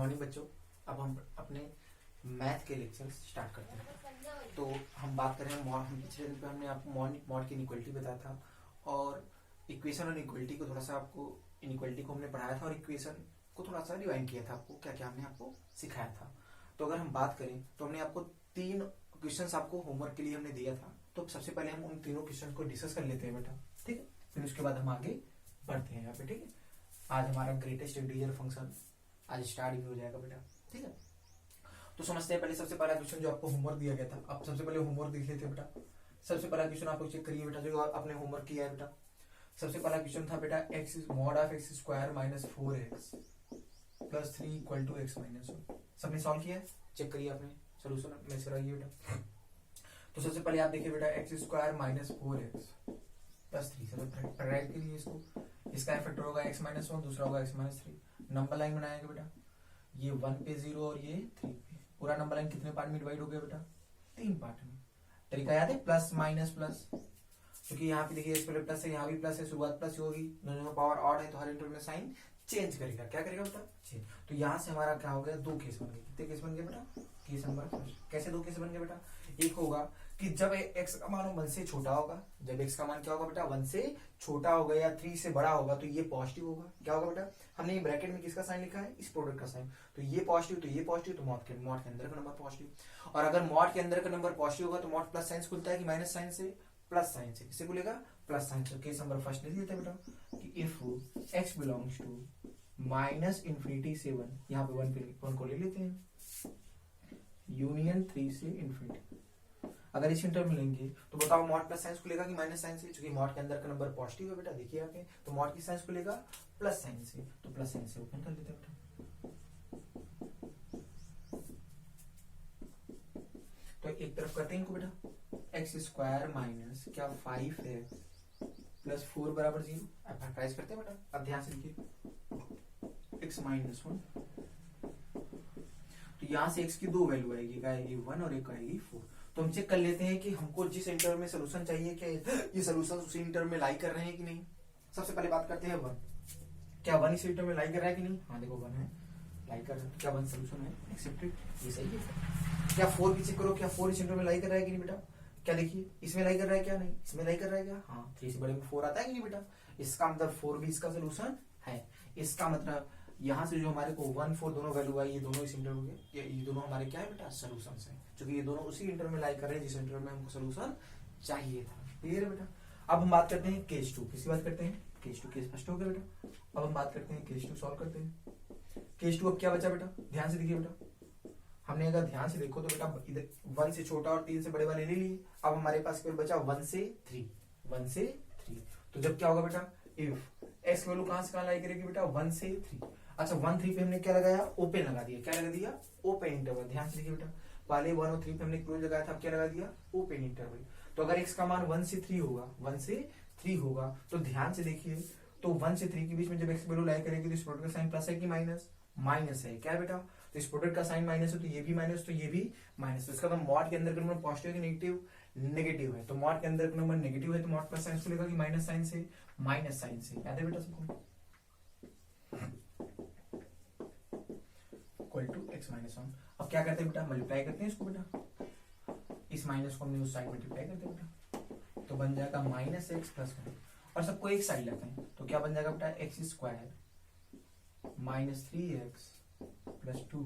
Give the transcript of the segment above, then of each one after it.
Morning बच्चों। अब हम अपने मैथ के लेक्चर स्टार्ट करते हैं। तो हम बात करें हम पिछले दिन पे हमने आपको मॉड की इनइक्वालिटी बताया था और इक्वेशन और इक्वालिटी को थोड़ा सा आपको इनइक्वालिटी को हमने पढ़ाया था और इक्वेशन को थोड़ा सा रिवाइंड किया था। आपको क्या क्या हमने आपको सिखाया था। तो अगर हम बात करें तो हमने आपको 3 क्वेश्चंस आपको होमवर्क के लिए हमने दिया था। तो सबसे पहले हम उन तीनों क्वेश्चन को डिस्कस कर लेते हैं बेटा, ठीक है। फिर उसके बाद हम आगे बढ़ते हैं यहाँ पे, ठीक है। आज हमारा ग्रेटेस्ट इंटीजर फंक्शन आज स्टार्ट भी हो जाएगा बेटा, ठीक है। तो समझते हैं पहले सबसे पहला क्वेश्चन जो आपको होमवर्क दिया गया था। अब सबसे पहले होमवर्क देख लेते हैं बेटा। सबसे पहला क्वेश्चन आप लोग चेक करिए बेटा, जो आपने होमवर्क किया है बेटा। सबसे पहला क्वेश्चन था बेटा mod of x square minus 4x plus 3 equal to x minus 1। सबने सॉल्व किया है, चेक करिए आपने सोल्यूशन मैच कराइए बेटा। तो सबसे पहले आप देखिए बेटा x square minus 4x plus 3 सबसे राइट के लिए इसको इसका फैक्टर होगा x माइनस 1, दूसरा होगा x माइनस 3। नंबर लाइन बनाएंगे बेटा, ये 1 पे 0 और ये 3 पे। पूरा नंबर लाइन कितने पार्ट में डिवाइड हो गया बेटा? 3 पार्ट में। तरीका याद है, प्लस माइनस प्लस, क्योंकि यहाँ पे देखिए इस पे प्लस है, यहाँ भी प्लस है, शुरुआत प्लस होगी, दोनों में पावर ऑड है तो हर इंटरवल में साइन चेंज करेगा। क्या करेगा बेटा? चेंज। तो यहाँ से हमारा क्या हो गया? 2 केस बन गए। कितने केस बन गए बेटा? Case number first. कैसे 2 केस बन गए बेटा? एक होगा कि जब x का मान 1 से छोटा होगा, जब x का मान क्या होगा बेटा? 1 से छोटा होगा या 3 से बड़ा होगा तो ये पॉजिटिव होगा। क्या होगा बेटा? हमने ये ब्रैकेट में किसका साइन लिखा है? इस प्रोडक्ट का साइन। तो ये पॉजिटिव तो ये पॉजिटिव, तो मॉड के अंदर का नंबर पॉजिटिव। और अगर मॉड के अंदर का नंबर पॉजिटिव होगा तो मॉड प्लस साइन से खुलता है कि माइनस साइन से? प्लस साइन से। किससे खुलेगा? प्लस साइन से। केस नंबर फर्स्ट लिख लेते हैं बेटा कि if x belongs to minus infinity से 1, यहाँ पे 1 को ले लेते हैं, यूनियन 3 से इन्फिनिटी। अगर इस इंटरवल में लेंगे तो बताओ मॉड प्लस साइन खुलेगा कि माइनस साइन से? क्योंकि मॉड के अंदर का नंबर पॉजिटिव है बेटा, देखिए यहाँ पे, तो मॉड की साइन खुलेगा प्लस साइन से, तो प्लस साइन से ओपन कर लेते हैं बेटा। तो एक तरफ करते हैं इनको बेटा, एक्स स्क्वायर माइनस क्या 5x प्लस 4 बराबर 0। अब फैक्टराइज करते हैं बेटा। अब ध्यान से देखिए x माइनस 1, तो यहाँ से x की 2 वैल्यू आएगी, एक आएगी 1 और एक आएगी 4। तो हम चेक कर लेते हैं कि हमको जिस इंटरवल में सोल्यूशन चाहिए क्या ये सोल्यूशन उसी इंटरवल में लाई कर रहे हैं कि नहीं। सबसे पहले बात करते हैं 1। क्या 1 इस इंटरवल में लाई कर रहा है कि नहीं? हाँ देखो 1 है, लाई कर रहा है। क्या 1 सोल्यूशन है? एक्सेप्टेड, ये सही है। क्या 4 भी चेक करो, क्या 4 इस इंटरवल में लाई कर रहा है कि नहीं बेटा? क्या देखिए इसमें लाई कर रहा है क्या? नहीं, इसमें लाई कर रहा है क्या? हाँ, 3 से बड़े में 4 आता है कि नहीं बेटा? इसका मतलब 4 भी इसका सोल्यूशन है। इसका मतलब यहाँ से जो हमारे को 1 4 दोनों वैल्यू आई, ये दोनों इस इंटरवल के, ये दोनों हमारे क्या है बेटा? सोल्यूशन है, क्योंकि ये दोनों उसी इंटरवल में लाई कर रहे हैं जिस इंटरवल में हमको सोल्यूशन चाहिए था। क्लियर है बेटा? अब हम बात करते हैं केस 2। किसकी बात करते हैं? केस 2। केस फर्स्ट हो गया बेटा। अब हम बात करते हैं केस 2 सॉल्व करते हैं। केस 2 अब क्या बचा बेटा? ध्यान से देखिए बेटा, हमने अगर ध्यान से देखो तो बेटा इधर 1 से छोटा और 3 से बड़े वाले ले लिए। अब हमारे पास केवल बचा 1 से 3, 1 से 3। तो जब क्या होगा बेटा? इफ एक्स वैल्यू कहां से कहां लाई करेगी बेटा? 1 से 3। अच्छा 1 3 पे हमने क्या लगाया? ओपन लगा दिया। क्या लगा दिया? Open interval. ध्यान से देखिए बेटा, पहले 1 और 3 पे हमने क्लोज लगाया था, अब क्या लगा दिया? Open interval. तो अगर x का मान 1 से 3 होगा, 1 से 3 होगा, तो ध्यान से देखिए, तो 1 से 3 के बीच में जब x वैल्यू लाई करेगी तो इस प्रोडक्ट का साइन प्लस है कि माइनस? माइनस है। क्या है बेटा? तो इस प्रोडक्ट का साइन माइनस है तो ये भी माइनस, तो ये भी माइनस। तो इसका मतलब मॉड के अंदर का नंबर पॉजिटिव है कि नेगेटिव? नेगेटिव है। तो मॉड के अंदर का नंबर नेगेटिव है तो मॉड प्लस साइन खुलेगा कि माइनस साइन से? माइनस साइन से। याद है बेटा सबको? Equal to x minus 1। अब क्या करते हैं बेटा? मल्टीप्लाई करते हैं इसको बेटा, इस माइनस को हमने उस साइड मल्टीप्लाई करते हैं बेटा, तो बन जाएगा माइनस एक्स प्लस 1। और सबको एक साइड लाते हैं तो क्या बन जाएगा बेटा? X square minus 3x plus 2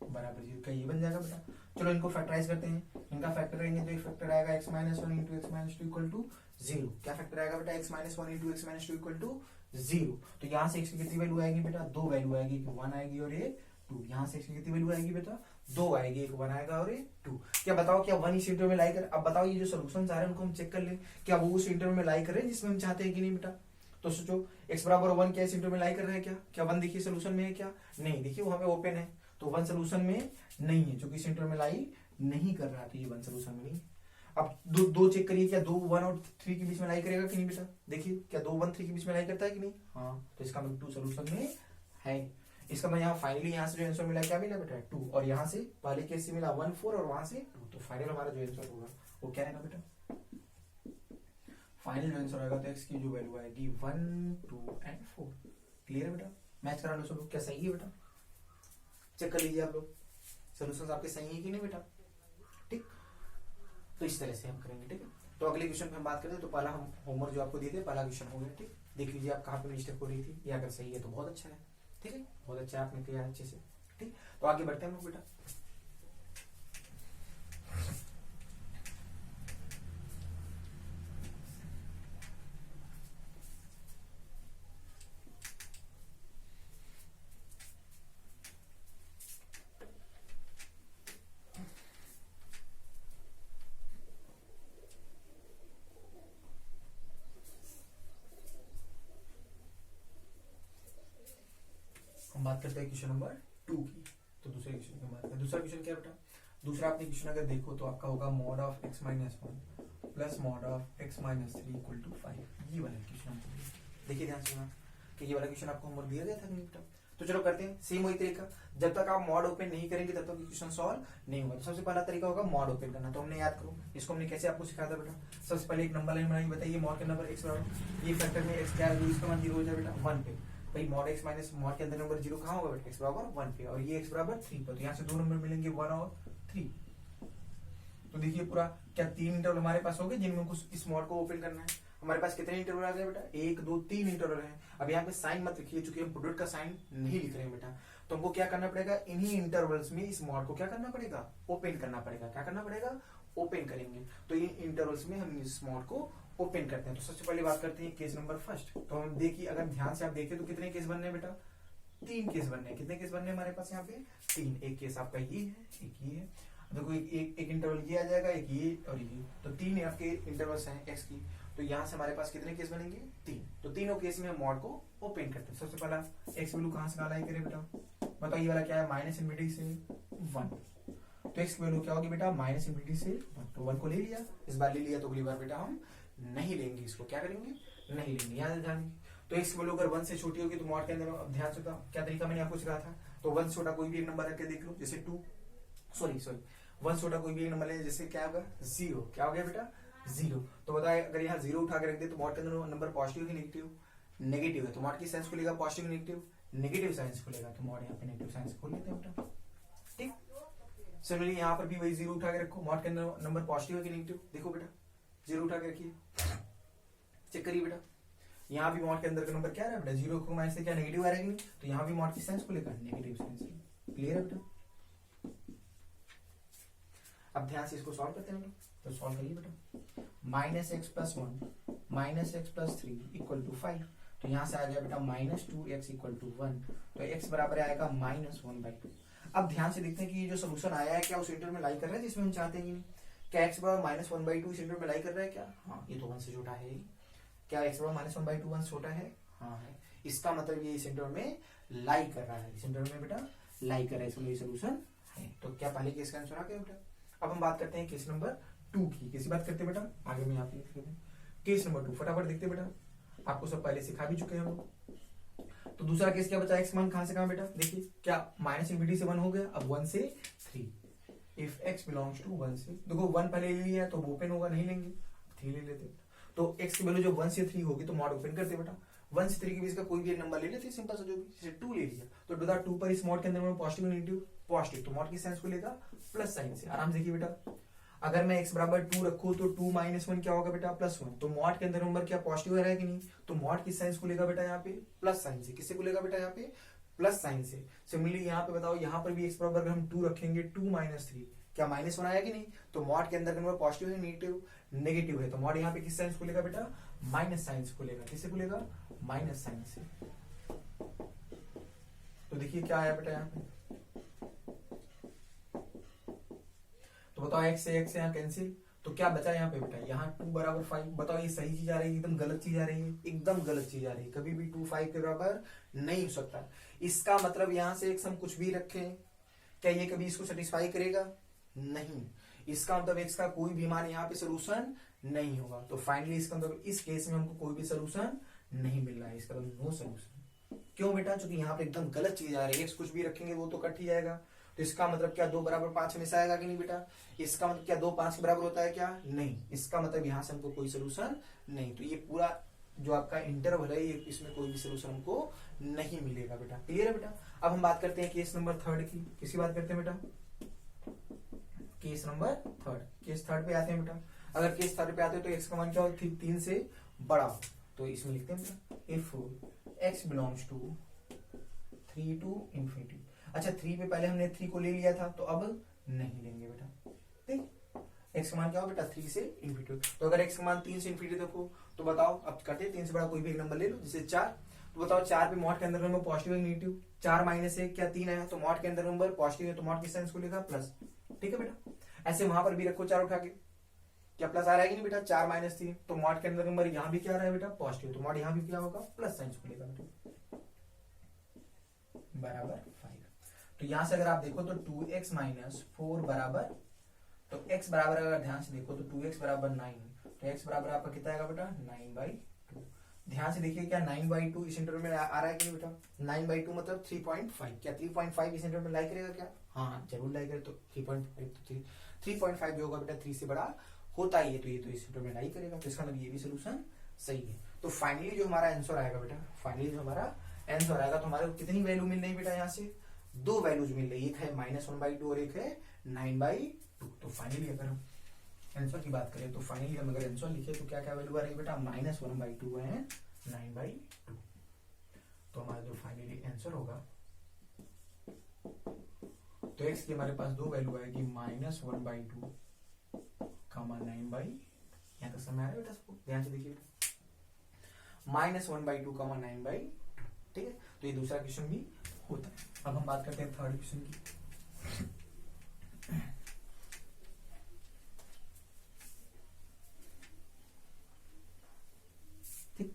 बराबर 0। क्या ये बन जाएगा बेटा? चलो इनको फैक्टराइज करते हैं। इनका फैक्टर करेंगे तो एक फैक्टर आएगा x minus 1 into x minus 2 equal to 0। क्या फैक्टर आएगा बेटा? x minus 1 into x minus 2 equal to 0। तो यहाँ से x की कितनी वैल्यू आएगी बेटा? 2 वैल्यू आएगी, 1 आएगी और ये 2। यहाँ से x की कितनी वैल्यू आएगी बेटा? 2 आएगी, एक 1 आएगा और ये 2। क्या बताओ क्या 1 इस इंटरवल में लाई कर? अब बताओ ये जो सोल्यूशन आ रहे हैं उनको हम चेक कर ले, क्या वो उस इंटरवल में लाई कर रहे हैं जिसमें हम चाहते हैं कि नहीं बेटा? तो सोचो x बराबर 1 क्या इस इंटरवल में लाई कर रहे हैं क्या? क्या 1 देखिए सोल्यूशन में है क्या? नहीं, देखिए वहां पे ओपन है, तो 1 सोल्यूशन में नहीं है, क्योंकि इस इंटरवल में लाई नहीं कर रहा है, तो ये 1 सोल्यूशन में नहीं। अब दो चेक करिए, क्या 2 1 और 3 के बीच में लाई करेगा कि नहीं बेटा? देखिए क्या 2 1 3 के बीच में लाई करता है कि नहीं? हाँ, तो इसका मतलब 2 सोल्यूशन में है। इसका मतलब यहाँ फाइनली यहाँ से जो आंसर मिला क्या मिला बेटा? 2। और यहाँ से पहले केस से मिला 1 4 और वहां से 2। तो फाइनल हमारा जो आंसर होगा वो क्या रहेगा बेटा? फाइनल जो आंसर आएगा तो x की जो वैल्यू आएगी 1 2 एंड 4। क्लियर है बेटा? मैच करा लो सब लोग, क्या सही है बेटा? चेक कर लीजिए आप लोग सोल्यूशन आपके सही है कि नहीं बेटा। ठीक, तो इस तरह से हम करेंगे। ठीक है, तो अगले क्वेश्चन पे हम बात करते हैं। तो पहला हम होमवर्क जो आपको दिए थे पहला क्वेश्चन हो गया। ठीक, देख लीजिए आप कहाँ पे मिस्टेक हो रही थी, या अगर सही है तो बहुत अच्छा है। ठीक है, बहुत अच्छा आपने किया है अच्छे से। ठीक, तो आगे बढ़ते हैं हम लोग बेटा। हम बात करते हैं क्वेश्चन नंबर 2 की। तो दूसरे क्वेश्चन की बात करें। दूसरा क्वेश्चन क्या बेटा, दूसरा आपने क्वेश्चन अगर देखो तो आपका होगा mod of x minus 1 plus mod of x minus 3 equal to 5। ये वाला क्वेश्चन आपको देखिए ध्यान से कि ये वाला क्वेश्चन आपको होमवर्क दिया गया था नहीं बेटा। तो चलो करते हैं सेम वही तरीका। जब तक आप मॉड ओपन नहीं करेंगे तब तक क्वेश्चन सॉल्व नहीं होगा। तो सबसे पहला तरीका होगा मॉड ओपन करना। तो हमने याद करो इसको हमने कैसे आपको सिखाया था बेटा। सबसे पहले एक नंबर लाइन बनाई, बताइए मॉड के नंबर x बराबर ये फैक्टर में x क्या है, इसका मान 0 हो जाए बेटा 1 पे। भाई मॉड x माइनस मॉड के अंदर नंबर 0 कहाँ होगा बेटा, x बराबर 1 पे, और ये x बराबर 3 पे। तो यहाँ से दो नंबर मिलेंगे 1 और 3। तो देखिए पूरा क्या 3 इंटरवल हमारे पास हो गए जिनमें हमको इस मॉड को ओपन करना है। हमारे पास कितने इंटरवल आ गए बेटा, 1 2 3 इंटरवल है। अब यहाँ पे साइन मत लिखिए चूंकि हम प्रोडक्ट का साइन नहीं लिख रहे हैं बेटा। तो हमको क्या करना पड़ेगा, इन्हीं इंटरवल्स में इस मॉड को क्या करना पड़ेगा, ओपन करना पड़ेगा। क्या करना पड़ेगा, ओपन करेंगे। तो इन इंटरवल्स में हम इस मॉड को ओपन करते हैं। तो सबसे पहले बात करते हैं केस नंबर फर्स्ट। तो हम देखिए अगर ध्यान से आप देखें तो कितने केस बनने हैं बेटा, 3 केस बनने हैं। कितने केस बनने हैं हमारे पास यहाँ पे, 3। एक केस आपका ये है, एक ये है। देखो एक इंटरवल ये आ जाएगा, एक ये और ये। तो 3 आपके इंटरवल्स हैं एक्स की। तो यहाँ से हमारे पास कितने केस बनेंगे, 3। तो तीनों केस में हम मॉड को ओपन करते हैं। सबसे पहला एक्स वैल्यू कहाँ से निकाला करें बेटा, बताओ ये वाला क्या है, माइनस इनफिनिटी से 1। तो एक्स की वैल्यू क्या होगी बेटा, माइनस इनफिनिटी से 1। तो 1 को ले लिया, इस बार ले लिया तो अगली बार बेटा हम नहीं लेंगे इसको। क्या करेंगे, नहीं लेंगे, याद ध्यान। तो एक्स की वैल्यू अगर 1 से छोटी होगी तो मॉड के अंदर ध्यान से क्या तरीका मैंने आपको सिखाया था। तो 1 से छोटा कोई भी एक नंबर रख के देख लो, जैसे 2 सॉरी 1 से छोटा कोई भी एक नंबर ले, जैसे क्या होगा 0। क्या हो गया बेटा 0। तो बताए अगर यहाँ 0 उठा के रख दे तो मॉड के अंदर नंबर पॉजिटिव है नेगेटिव, नेगेटिव है। तो मॉड की साइंस खुलेगा पॉजिटिव नेगेटिव, नेगेटिव साइंस खुलेगा। तो मॉड यहाँ पे नेगेटिव साइंस खोल लेते हैं बेटा। ठीक, सिमिलरली यहाँ पर भी वही 0 उठा के रखो। मॉड के अंदर नंबर पॉजिटिव है कि नेगेटिव, देखो बेटा 0 उठा के रखिए, चेक करिए बेटा। यहाँ भी मॉड के अंदर का नंबर क्या है बेटा, 0 को माइनस से क्या नेगेटिव आ रहा है कि नहीं। तो यहाँ भी मॉड की साइंस खुलेगा नेगेटिव साइंस। क्लियर है बेटा। अब ध्यान से इसको सॉल्व करते हैं। तो सॉल्व करिए बेटा। Minus x plus 1 minus x plus 3 equal to 5। तो यहाँ से आ गया बेटा माइनस 2x इक्वल टू 1। तो x बराबर आएगा -1/2। अब ध्यान से देखते हैं कि ये जो सोल्यूशन आया है क्या उस इंटरवल में लाई कर रहा है जिसमें हम चाहते हैं कि नहीं। क्या x बराबर -1/2 इस इंटरवल में लाई कर रहा है क्या, हाँ ये तो 1 से छोटा है। क्या x बराबर -1/2 1 से छोटा है, हाँ है। इसका मतलब ये इस इंटरवल में लाई कर रहा है, इस इंटरवल में बेटा लाई कर रहा है, इसलिए सोल्यूशन है। तो क्या पहले केस का आंसर आ गया बेटा। अब हम बात करते हैं केस नंबर 2 की। कैसी बात करते हैं बेटा, आगे में आप लिख देते हैं केस नंबर 2। फटाफट देखते हैं बेटा, आपको सब पहले सिखा भी चुके हैं हम लोग। तो दूसरा केस क्या बचा, एक्स मान कहां से कहां बेटा, देखिए क्या माइनस इनफिनिटी से 1 हो गया, अब 1 से 3। इफ x बिलोंग्स टू 1 से, देखो 1 पहले ले लिया तो वो ओपन होगा, नहीं लेंगे 3 ले लेते। तो x की वैल्यू जब 1 से 3 होगी तो मॉड ओपन करते बेटा। 1 से 3 के बीच का कोई भी एक नंबर ले लेते, सिंपल सा, जो भी, जैसे 2 ले लिया। तो बता 2 पर इस मॉड के अंदर पॉजिटिव नेगेटिव पॉजिटिव, तो मॉड की साइंस को लेगा प्लस साइन से। आराम से देखिए बेटा, अगर मैं x बराबर 2 रखूं तो 2 माइनस 1 क्या होगा बेटा, +1। तो मॉड के अंदर नंबर क्या पॉजिटिव है कि नहीं। तो मॉड की साइंस को लेगा बेटा यहाँ पे प्लस साइन से। किससे को लेगा बेटा यहाँ पे, प्लस साइन से। सिमिलरली यहाँ पे बताओ, यहाँ पर भी x बराबर अगर हम 2 रखेंगे 2 माइनस 3 क्या -1 आया कि नहीं। तो मॉड के अंदर नंबर पॉजिटिव है नेगेटिव, नेगेटिव है। तो मॉड यहाँ पे किस साइंस को लेगा बेटा, माइनस साइंस को लेगा। किससे को लेगा, माइनस साइन से। तो देखिए क्या आया बेटा यहाँ पे, तो बताओ x से x यहाँ कैंसिल। तो क्या बचा यहाँ पे बेटा, यहाँ 2 बराबर 5। बताओ ये सही चीज आ रही है, एकदम गलत चीज आ रही है, एकदम गलत चीज आ रही है। कभी भी 2 5 के बराबर नहीं हो सकता। इसका मतलब यहाँ से x हम कुछ भी रखें, क्या ये कभी इसको सेटिस्फाई करेगा, नहीं। इसका मतलब x का कोई भी मान यहाँ पे सोल्यूशन नहीं होगा। तो फाइनली इसका मतलब इस केस में हमको कोई भी सोल्यूशन नहीं मिल रहा है, इसका मतलब नो सोल्यूशन। क्यों बेटा, क्योंकि यहाँ पे एकदम गलत चीज आ रही है। x कुछ भी रखेंगे वो तो कट ही जाएगा। तो इसका मतलब क्या 2 बराबर 5 हमेशा आएगा कि नहीं बेटा। इसका मतलब क्या 2 5 के बराबर होता है क्या, नहीं। इसका मतलब यहाँ से हमको कोई सोल्यूशन नहीं। तो ये पूरा जो आपका इंटरवल है, इसमें कोई भी सोल्यूशन हमको नहीं मिलेगा बेटा। क्लियर है बेटा। अब हम बात करते हैं केस नंबर थर्ड की। किसकी बात करते हैं बेटा? Case number third. Case third पे आते हैं बेटा। अगर केस थर्ड पे आते हो तो एक्स का मान क्या हो, 3 से बड़ा हो, तो इसमें लिखते हैं बेटा if x belongs to 3 to infinity. अच्छा 3 पे पहले हमने 3 को ले लिया था, तो अब नहीं लेंगे बेटा। ठीक, x का मान क्या हो बेटा 3 से इंफिनिटी। तो अगर x का मान 3 से इंफिनिटी देखो तो बताओ, अब करते हैं 3 से बड़ा कोई भी एक नंबर ले लो, जैसे 4। तो बताओ 4 पे मॉड के अंदर नंबर पॉजिटिव है नेगेटिव? 4 माइनस 1 क्या 3 आया, तो मॉड के अंदर नंबर पॉजिटिव है तो मॉड के साइन को लेगा प्लस। ठीक है बेटा। ऐसे वहां पर भी रखो 4 उठा के, क्या प्लस आ रहा है कि नहीं बेटा? 4 माइनस 3, तो मॉड के अंदर नंबर यहाँ भी क्या आ रहा है बेटा? पॉजिटिव, तो मॉड यहाँ भी क्या होगा? प्लस साइन को लेगा बेटा, बराबर 5। तो यहां से अगर आप देखो तो 2x माइनस 4 बराबर, तो x बराबर अगर ध्यान से देखो तो 2x बराबर 9, तो x बराबर आपका कितना आएगा बेटा? 9/2। ध्यान से देखिए क्या 9/2 इस इंटरवल में आ रहा है कि नहीं बेटा? 9/2 मतलब 3.5। क्या 3.5 इस इंटरवल में लाई करेगा क्या? हाँ जरूर लाई करे। तो 3.5 तो 3.5 जो होगा बेटा 3 से बड़ा होता ही है, तो ये तो इस इंटरवल में लाई करेगा, तो इसका मतलब ये भी सोल्यूशन सही है। तो फाइनली जो हमारा आंसर आएगा बेटा, फाइनली जो हमारा आंसर आएगा, तो हमारे को कितनी वैल्यू मिल रही है बेटा? यहाँ से 2 वैल्यूज मिल रही है, एक है -1/2 और एक है 9/2। तो फाइनली अगर हम आंसर की बात करें तो फाइनली हम अगर आंसर लिखे तो क्या क्या वैल्यू आ रही है बेटा? -1/2 है 9/2। तो हमारा जो फाइनली आंसर होगा, तो x की हमारे पास 2 वैल्यू आएगी, -1/2 9/2। यहाँ तक समझ आ रहा है बेटा सबको? ध्यान से देखिए, -1/2 9/2। ठीक है, तो ये दूसरा क्वेश्चन भी होता है। अब हम बात करते हैं थर्ड क्वेश्चन की। ठीक,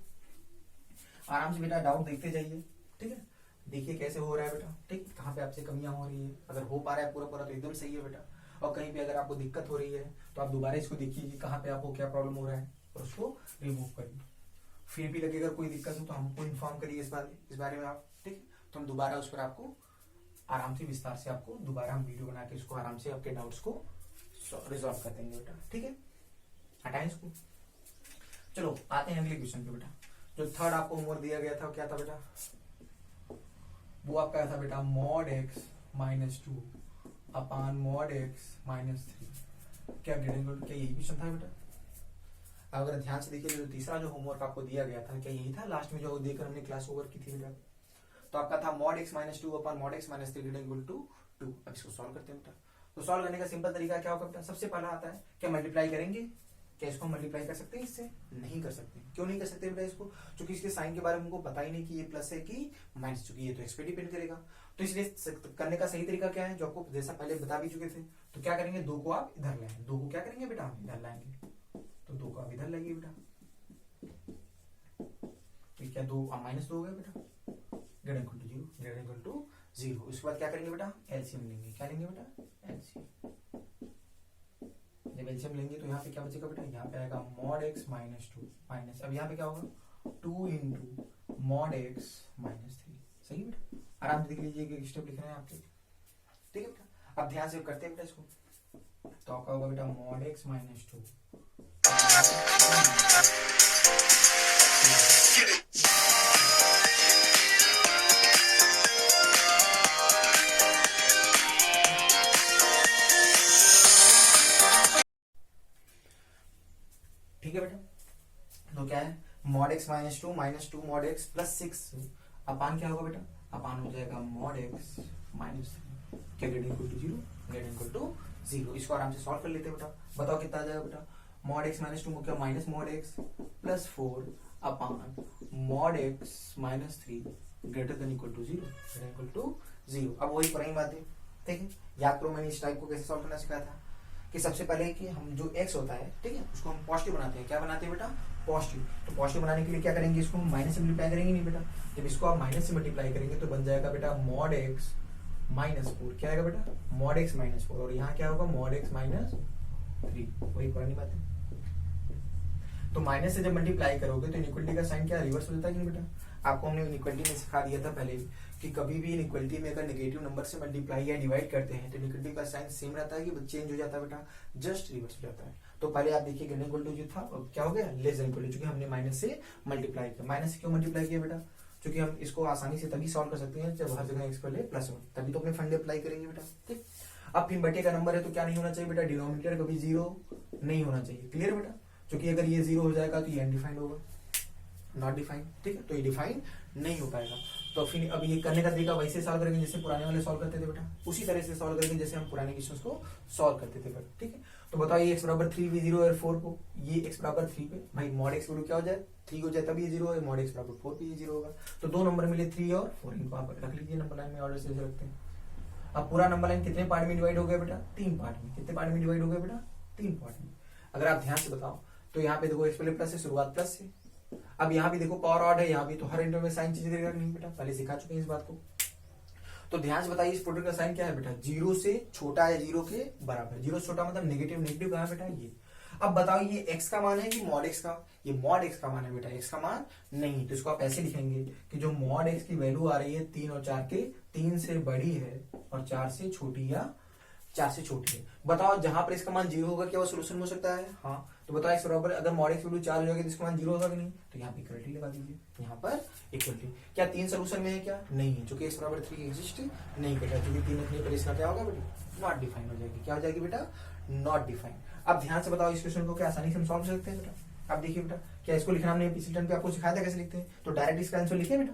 आराम से बेटा डाउट देखते जाइए। ठीक है, देखिए कैसे हो रहा है बेटा। ठीक, कहाँ पे आपसे कमियां हो रही है, अगर हो पा रहा है पूरा पूरा तो एकदम सही है बेटा, और कहीं पे अगर आपको दिक्कत हो रही है तो आप दोबारा इसको देखिए कि कहाँ पे आपको क्या प्रॉब्लम हो रहा है और उसको रिमूव करिए। फिर भी लगे अगर कोई दिक्कत हो तो हमको इन्फॉर्म करिए इस बारे में आप। ठीक है, तो हम दोबारा उस पर आपको आराम से विस्तार से आपको दोबारा हम वीडियो बना के उसको आराम से आपके डाउट्स को रिजॉल्व कर देंगे बेटा। ठीक है, हटाएं इसको। चलो आते हैं अगले क्वेश्चन पे बेटा। जो थर्ड आपको होमवर्क दिया गया था क्या था बेटा? वो आपका था बेटा mod x -2 upon mod x -3। क्या ग्रेडिंग, क्या यही क्वेश्चन था बेटा? अगर ध्यान से देखिए जो तीसरा जो होमवर्क आपको दिया गया था क्या यही था लास्ट में जो देकर हमने क्लास ओवर की थी बेटा? तो आपका था mod x -2 upon mod x -3 grading to 2। अब इसको सॉल्व करते हैं बेटा। तो सॉल्व करने का सिंपल तरीका क्या होगा बेटा? सबसे पहला आता है क्या मल्टीप्लाई करेंगे। क्या इसको मल्टीप्लाई कर सकते हैं इससे? नहीं कर सकते। क्यों नहीं कर सकते बेटा इसको? क्योंकि इसके साइन के बारे में हमको पता ही नहीं कि ये प्लस है कि माइनस, चूंकि ये तो एक्स पे डिपेंड करेगा। तो इसलिए करने का सही तरीका क्या है जो आपको जैसा पहले बता भी चुके थे। तो क्या करेंगे, 2 को आप इधर लाएंगे, 2 को क्या करेंगे बेटा? हम इधर लाएंगे। तो 2 को आप इधर लाइए बेटा, तो क्या 2 -2 हो गया बेटा, grade equal to 0, grade equal to 0। उसके बाद क्या करेंगे बेटा? एलसीएम लेंगे। क्या लेंगे बेटा? एलसीएम। जब एलसीएम लेंगे तो यहाँ पे क्या बचेगा बेटा? यहाँ पे आएगा mod x -2 माइनस, अब यहाँ पे क्या होगा 2 इंटू mod x -3। सही है बेटा, आराम से देख लीजिए कि स्टेप लिख रहे हैं आपके। ठीक है बेटा, अब ध्यान से करते हैं बेटा इसको। तो आपका होगा बेटा mod x -2 ठीक है बेटा। तो क्या है mod x -2 -2 mod x plus 6 अपान क्या होगा बेटा? अपान हो जाएगा mod x -3। क्या grade equal to 0, grade equal to 0। इसको आराम से सॉल्व कर लेते हैं बेटा। बताओ कितना आ जाएगा बेटा? mod x -2 को क्या minus mod x plus 4 upon mod x -3 greater than equal to 0, greater equal to 0। अब वही पुरानी बात है। ठीक है, याद करो मैंने इस टाइप को कैसे सॉल्व करना सिखाया था कि सबसे पहले कि हम जो x होता है, ठीक है, उसको हम पॉजिटिव बनाते हैं। क्या बनाते हैं बेटा? पॉजिटिव। तो पॉजिटिव बनाने के लिए क्या करेंगे? इसको हम माइनस से मल्टीप्लाई करेंगे नहीं बेटा। जब इसको आप माइनस से मल्टीप्लाई करेंगे तो बन जाएगा बेटा mod x -4। क्या आएगा बेटा? mod x -4। और यहाँ क्या होगा? mod x -3। वही पुरानी बात है। तो माइनस से जब मल्टीप्लाई करोगे तो इनइक्वालिटी का साइन क्या रिवर्स हो जाता है कि नहीं बेटा? आपको हमने इनइक्वालिटी में सिखा दिया था पहले भी कि कभी भी इनइक्वालिटी में अगर नेगेटिव नंबर से मल्टीप्लाई या डिवाइड करते हैं तो इनइक्वालिटी का साइन सेम रहता है कि चेंज हो जाता है बेटा, जस्ट रिवर्स हो जाता है। तो पहले आप देखिए ग्रेटर इक्वल टू जो था क्या हो गया, लेस देन इक्वल टू, क्योंकि हमने माइनस से मल्टीप्लाई किया। माइनस से क्यों मल्टीप्लाई किया बेटा, क्योंकि हम इसको आसानी से तभी सॉल्व कर सकते हैं जब हर जगह एक्स पहले प्लस हो, तभी तो अपने फंडे अप्लाई करेंगे बेटा। ठीक, अब फिर बटे का नंबर है तो क्या नहीं होना चाहिए बेटा, डिनोमिनेटर कभी जीरो नहीं होना चाहिए। क्लियर बेटा, क्योंकि अगर ये जीरो हो जाएगा तो ये अनडिफाइंड होगा, नॉट डिफाइंड। ठीक है, तो ये डिफाइंड नहीं हो पाएगा। तो फिर अब ये करने का तरीका वैसे सॉल्व करेंगे जैसे पुराने वाले सॉल्व करते थे बेटा, उसी तरह से सॉल्व करेंगे जैसे हम पुराने क्वेश्चंस को सॉल्व करते थे बेटा। ठीक है, तो बताओ ये x बराबर 3 भी 0 और 4 को, ये x बराबर 3 पे भाई मॉड x क्या हो जाए 3 हो जाए तब ये 0 है, मॉड x बराबर 4 पे ये 0 होगा। तो दो नंबर मिले 3 और 4, इनको आप रख लीजिए नंबर लाइन में ऑर्डर से रखते हैं। अब पूरा नंबर लाइन कितने पार्ट में डिवाइड हो गया बेटा, 3 पार्ट में। कितने पार्ट में डिवाइड हो गया बेटा, 3 पार्ट में। अगर आप ध्यान से बताओ तो यहाँ पे देखो x पहले प्लस है, शुरुआत प्लस से। अब यहाँ भी देखो पावर ऑड है, यहाँ भी तो हर इंटर में साइन चेंज करेगा नहीं बेटा, पहले सिखा चुके हैं इस बात को। तो ध्यान से बताइए इस प्रोडक्ट का साइन क्या है बेटा, 0 से छोटा या 0 के बराबर। 0 से छोटा मतलब नेगेटिव, नेगेटिव कहाँ बेटा ये। अब बताओ ये x का मान है कि मॉड x का, ये मॉड x का मान है बेटा, x का मान नहीं। तो इसको आप ऐसे लिखेंगे कि जो मॉड x की वैल्यू आ रही है 3 और 4 के, 3 से बड़ी है और 4 से छोटी या 4 से छोटी है। बताओ जहां पर इसका मान 0 होगा क्या वो सोल्यूशन हो सकता है, हाँ। तो बताओ x बराबर अगर मॉड x वैल्यू 4 हो जाएगी तो इसका मान 0 होगा कि नहीं, तो यहाँ पे इक्वलिटी लगा दीजिए, यहाँ पर इक्वलिटी। क्या 3 सोल्यूशन में है क्या, नहीं है, क्योंकि x बराबर 3 एग्जिस्ट नहीं करता, क्योंकि 3 रखने पर इसका क्या होगा बेटा, नॉट डिफाइन हो जाएगी। क्या हो जाएगी बेटा, नॉट डिफाइन। अब ध्यान से बताओ इस क्वेश्चन को क्या आसानी से हम सॉल्व कर सकते हैं बेटा। अब देखिए बेटा, क्या इसको लिखना हमने पिछले टर्म पे आपको सिखाया था कैसे लिखते हैं, तो डायरेक्ट इसका आंसर लिखे बेटा।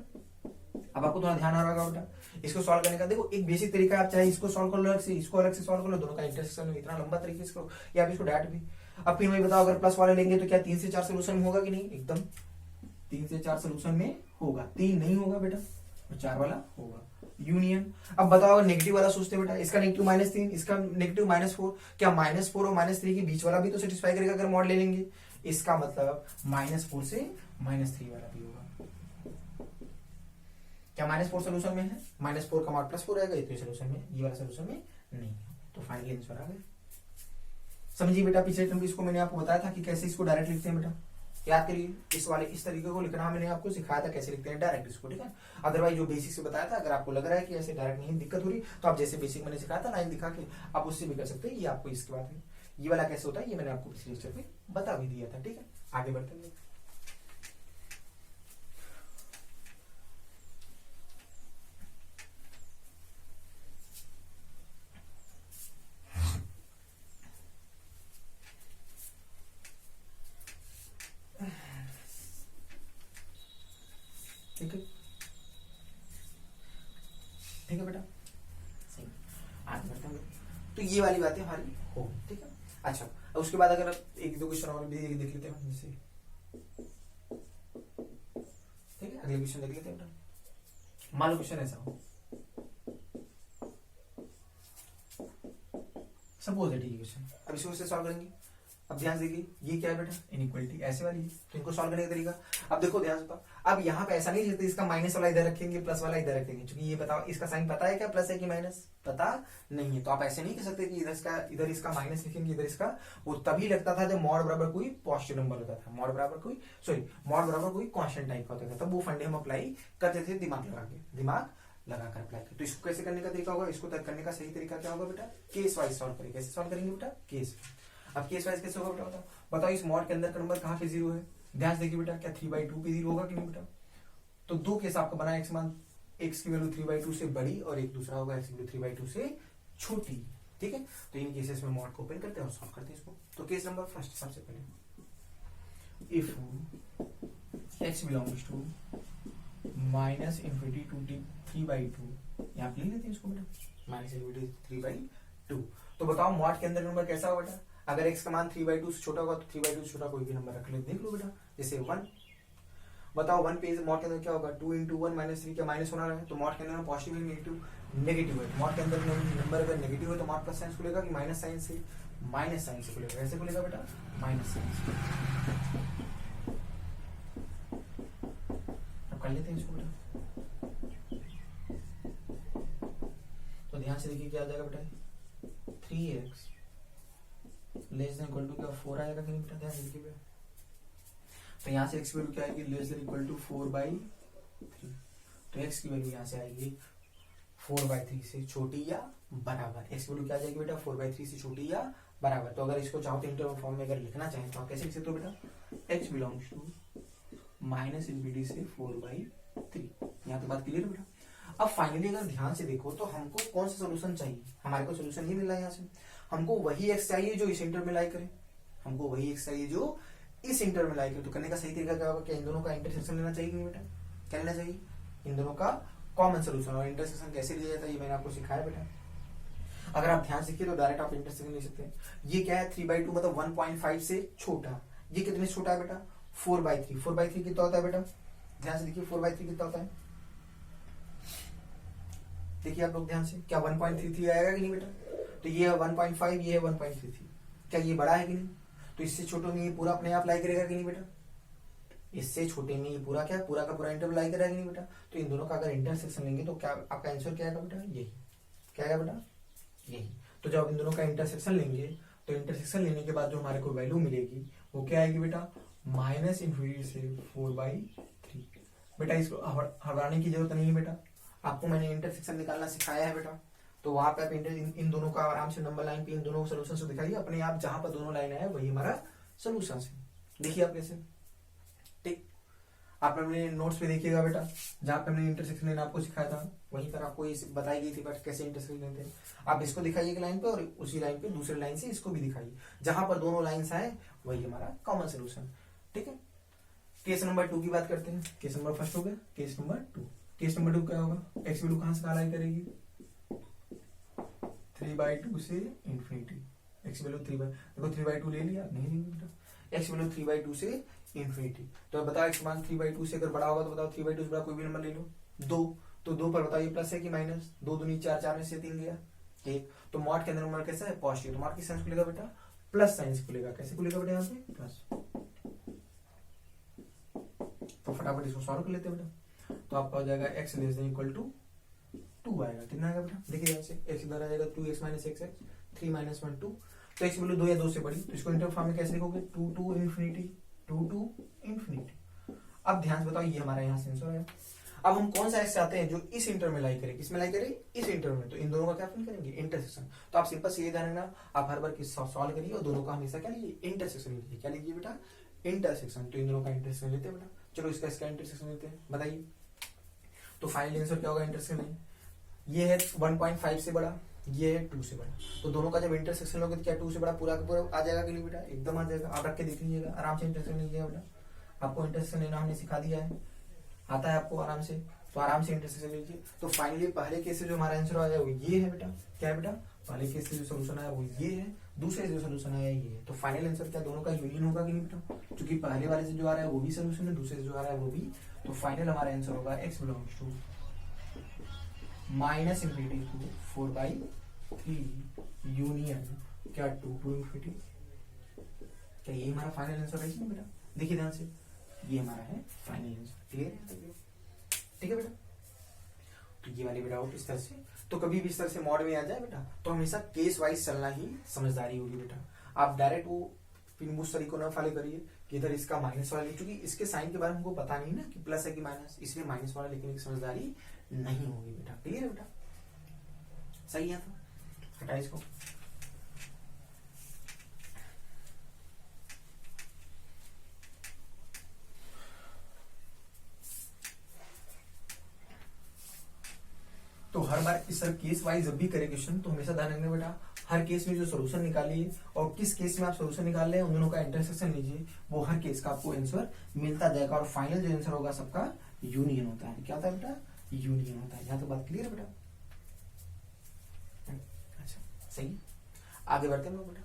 अब आपको थोड़ा ध्यान आ रहा होगा बेटा इसको सॉल्व करने का। देखो एक बेसिक तरीका है, आप चाहे इसको सॉल्व कर लो अलग से, इसको अलग से सॉल्व कर लो, दोनों का इंटरसेक्शन में इतना लंबा तरीके से करो, या आप इसको डायरेक्ट भी। अब फिर वही बताओ अगर प्लस वाले लेंगे तो क्या 3 से 4 सोल्यूशन में होगा कि नहीं, एकदम 3 से 4 सोल्यूशन में होगा, 3 नहीं होगा बेटा और 4 वाला होगा, यूनियन। अब बताओ अगर नेगेटिव वाला सोचते बेटा, इसका नेगेटिव -3, इसका नेगेटिव -4, क्या -4 और -3 के बीच वाला भी तो सेटिस्फाई करेगा अगर मॉड ले लेंगे। इसका मतलब -4 से -3 वाला भी होगा। क्या -4 सोल्यूशन में है, -4 का मॉड +4 आएगा, ये सोल्यूशन में, ये वाला सोल्यूशन में नहीं। तो फाइनली आंसर आ गया। समझिए बेटा पिछले टर्म इसको मैंने आपको बताया था कि कैसे इसको डायरेक्ट लिखते हैं बेटा, याद करिए इस वाले इस तरीके को लिखना मैंने आपको सिखाया था कैसे लिखते हैं डायरेक्ट इसको, ठीक है। अदरवाइज जो बेसिक से बताया था, अगर आपको लग रहा है कि ऐसे डायरेक्ट नहीं दिक्कत हो रही तो आप जैसे बेसिक मैंने सिखाया था लाइन दिखा के आप उससे भी कर सकते हैं। ये आपको इसके बाद में ये वाला कैसे होता है ये मैंने आपको पिछले लेक्चर में बता भी दिया था, ठीक है। आगे बढ़ते हैं, ठीक है, ठीक है बेटा, सही। आगे बढ़ते हैं, तो ये वाली बातें हमारी हो, ठीक है। अच्छा अब उसके बाद अगर एक दो क्वेश्चन और भी देख लेते हैं जैसे, ठीक है, अगले क्वेश्चन देख लेते हैं बेटा। मान लो क्वेश्चन ऐसा हो, सपोज है, ठीक है क्वेश्चन, अब इसको से सॉल्व करेंगे। अब ध्यान से देखिए ये क्या है बेटा, इनइक्वालिटी ऐसे वाली है, तो इनको सॉल्व करने का तरीका अब देखो ध्यान से। अब यहाँ पे ऐसा नहीं लिखते इसका माइनस वाला इधर रखेंगे प्लस वाला इधर रखेंगे, क्योंकि ये बताओ इसका साइन पता है क्या, प्लस है कि माइनस, पता नहीं है। तो आप ऐसे नहीं कह सकते कि इधर इसका माइनस लिखेंगे इधर इसका, वो तभी लगता था जब मॉड बराबर कोई पॉजिटिव नंबर होता था, मॉड बराबर कोई कांस्टेंट टाइप का होता था, तब वो फंडे हम अप्लाई करते थे दिमाग लगाकर अप्लाई कर। तो इसको कैसे करने का तरीका होगा, इसको तय करने का सही तरीका क्या होगा बेटा, केस वाइज सॉल्व करेंगे। कैसे सॉल्व करेंगे बेटा, केस। अब केस वाइज कैसे होगा बेटा, बताओ इस मॉड के अंदर का नंबर कहाँ पे 0 है, ध्यान से देखिए बेटा, क्या 3/2 पे 0 होगा कि नहीं बेटा। तो दो केस आपका बना, एक्स मान x की वैल्यू 3/2 से बड़ी और एक दूसरा होगा x की वैल्यू 3/2 से छोटी, ठीक है। तो इन केसेस में मॉड को ओपन करते हैं और सॉल्व करते हैं इसको। तो केस नंबर फर्स्ट सबसे पहले, if x belongs to -∞ to 3/2, यहाँ पे लिख लेते हैं इसको बेटा, -∞ 3/2। तो बताओ मॉड के अंदर नंबर कैसा होगा बेटा, अगर x का मान 3/2 से छोटा होगा तो 3/2 से छोटा कोई भी नंबर रख ले, देख लो बेटा, जैसे 1। बताओ 1 पे मॉड के अंदर क्या होगा, 2 × 1 -3 क्या माइनस होना है, तो मॉड के अंदर पॉजिटिव है नेगेटिव है। मॉड के अंदर नंबर अगर नेगेटिव है तो मॉड प्लस साइन से खुलेगा कि माइनस साइन से खुलेगा, कैसे खुलेगा बेटा, माइनस साइन से। अब कर लेते हैं इसको बेटा। तो ध्यान से देखिए क्या आ जाएगा बेटा, 3x less than equal to क्या 4 आएगा कि नहीं बेटा, ध्यान से देखिए बेटा। तो यहाँ से x वैल्यू क्या आएगी, लेस देन इक्वल टू 4/2 तो x की वैल्यू यहाँ से आएगी 4/3 से छोटी या बराबर। x की वैल्यू क्या आ जाएगी बेटा 4/3 से छोटी या बराबर। तो अगर इसको चाहो तो इंटरवल फॉर्म में अगर लिखना चाहें तो आप कैसे लिख सकते हो बेटा, x बिलोंग्स टू -∞ से 4/3। यहाँ तो बात क्लियर है बेटा। अब फाइनली अगर ध्यान से देखो तो हमको कौन सा सोल्यूशन चाहिए, हमारे को सोल्यूशन ही मिल रहा है यहाँ से। हमको वही x चाहिए जो इस इंटर में लाई करे, हमको वही x चाहिए जो इस इंटर में लाई करे। तो करने का सही तरीका क्या होगा, क्या इन दोनों का इंटरसेक्शन लेना चाहिए कि बेटा, क्या लेना चाहिए, इन दोनों का कॉमन सोल्यूशन। और इंटरसेक्शन कैसे लिया जाता है ये मैंने आपको सिखाया बेटा। अगर आप ध्यान सीखिए तो डायरेक्ट आप इंटरसेक्शन ले सकते हैं। ये क्या है 3/2 मतलब 1.5 से छोटा, ये कितने से छोटा है बेटा 4/3। 4/3 कितना होता है बेटा, ध्यान से देखिए 4/3 कितना होता है, देखिए आप लोग ध्यान से, क्या 1.33 आएगा कि नहीं बेटा। तो ये है 1.5, ये है 1.33, क्या ये बड़ा है कि नहीं। तो इससे छोटे में ये पूरा अपने आप लाई करेगा कि नहीं बेटा, इससे छोटे में ये पूरा क्या पूरा का पूरा इंटर लाई करेगा कि नहीं बेटा। तो इन दोनों का अगर इंटरसेक्शन लेंगे तो क्या आपका आंसर क्या आएगा बेटा, यही क्या आएगा बेटा, यही। तो जब इन दोनों का इंटरसेक्शन लेंगे तो इंटरसेक्शन लेने के बाद जो हमारे को वैल्यू मिलेगी वो क्या आएगी बेटा, -∞ से 4/3। बेटा इसको हटाने की जरूरत नहीं है बेटा, आपको मैंने इंटरसेक्शन निकालना सिखाया है बेटा। तो वहां पे आप इन दोनों का आराम से नंबर लाइन पे इन दोनों सोल्यूशन से दिखाइए अपने आप, जहां पर दोनों लाइन है वही हमारा सोल्यूशन है। देखिए आप कैसे, ठीक। आप अपने नोट्स पे देखिएगा बेटा, जहां पे हमने इंटरसेक्शन लेना आपको सिखाया था वहीं पर आपको ये बताई गई थी बट कैसे इंटरसेक्शन लेते हैं। आप इसको दिखाइएगा लाइन पे और उसी लाइन पे दूसरे लाइन से इसको भी दिखाइए, जहां पर दोनों लाइन्स आए वही हमारा कॉमन सोल्यूशन, ठीक है। केस नंबर 2 की बात करते हैं। केस नंबर फर्स्ट हो गया, केस नंबर 2। केस नंबर 2 क्या होगा, एक्स वैल्यू कहां से कहां लाई करेगी, 3/2 से इंफिनिटी। एक्स वैल्यू 3/2 ले लिया, नहीं लेंगे बेटा, एक्स वैल्यू 3/2 से इंफिनिटी। तो बताओ एक्स मान 3/2 से अगर बड़ा होगा तो बताओ 3/2 से बड़ा कोई भी नंबर ले लो, 2। तो 2 पर बताओ ये प्लस है कि माइनस, 2 दूनी 4, 4 में से 3 गया, ठीक। तो मॉड के अंदर नंबर कैसा है, पॉजिटिव। तो मॉड किस साइन खुलेगा बेटा, प्लस साइन खुलेगा। कैसे खुलेगा बेटा, यहाँ पे प्लस। तो फटाफट इसको सॉल्व कर लेते हैं बेटा। तो आपका हो जाएगा x < 2 आएगा, कितना आएगा बेटा, देखिए यहाँ से x इधर आ जाएगा 2x - x, 3 - 1 2। तो x वैल्यू 2 या 2 से बड़ी, तो इसको इंटर फॉर्म में कैसे लिखोगे, 2 to infinity, 2 to infinity। अब ध्यान से बताओ ये हमारा यहाँ से आंसर है। अब हम कौन सा x चाहते हैं जो इस इंटर में लाई करे, किस में लाई करे, इस इंटर में। तो इन दोनों का क्या फाइंड करेंगे, इंटरसेक्शन। तो आप सिंपल से ये ध्यान रखना, आप हर बार सॉल्व करिए और दोनों का हमेशा क्या लीजिए, इंटरसेक्शन लीजिए। क्या लीजिए बेटा, इंटरसेक्शन। तो इन दोनों का इंटरसेक्शन लेते हैं बेटा। चलो इसका इंटरसेक्शन लेते हैं, बताइए। तो फाइनल आंसर क्या होगा इंटरसेक्शन में, ये है 1.5 से बड़ा, ये है 2 से बड़ा। तो दोनों का जब इंटरसेक्शन लोगे तो क्या 2 से बड़ा पूरा का पूरा आ जाएगा कि नहीं बेटा, एकदम आ जाएगा। आप रख के देख लीजिएगा, आराम से इंटरसेक्शन लीजिएगा बेटा। आपको इंटरसेक्शन लेना हमने सिखा दिया है, आता है आपको आराम से, तो आराम से इंटरसेक्शन लीजिए। तो फाइनली पहले केस से जो हमारा आंसर आया वो ये है बेटा, क्या है बेटा, पहले केस से जो सोल्यूशन आया वो ये है, दूसरे से जो सोल्यूशन आया ये है। तो फाइनल आंसर क्या दोनों का यूनियन होगा कि नहीं बेटा, क्योंकि पहले वाले से जो आ रहा है वो भी सोल्यूशन है, दूसरे से जो आ रहा है वो भी। तो फाइनल हमारा आंसर होगा x belongs to -∞ to 4/3 union क्या 2 to infinity। क्या ये हमारा फाइनल आंसर है इसमें बेटा, देखिए ध्यान से, ये हमारा है फाइनल आंसर। क्लियर है, ठीक है बेटा। तो ये वाली बेटा आउट इस तरह से। तो कभी भी इस तरह से मॉड में आ जाए बेटा तो हमेशा केस वाइज चलना ही समझदारी होगी बेटा। आप डायरेक्ट वो पिनबुश तरीकों ना फॉलो करिए कि इधर इसका माइनस वाला, क्योंकि इसके साइन के बारे में हमको पता नहीं ना कि प्लस है कि माइनस, इसलिए माइनस वाला लिखने की समझदारी नहीं होगी बेटा। क्लियर है बेटा, सही है। तो हटा इसको। तो हर बार इस सर केस वाइज जब भी करे क्वेश्चन तो हमेशा ध्यान रखना बेटा, हर केस में जो सोल्यूशन निकालिए और किस केस में आप सोल्यूशन निकाल रहे हैं उन दोनों का इंटरसेक्शन लीजिए, वो हर केस का आपको आंसर मिलता जाएगा। और फाइनल जो आंसर होगा सबका यूनियन होता है। क्या होता है बेटा, यूनियन होता है। यहाँ तो बात क्लियर है बेटा, अच्छा सही। आगे बढ़ते हैं बेटा।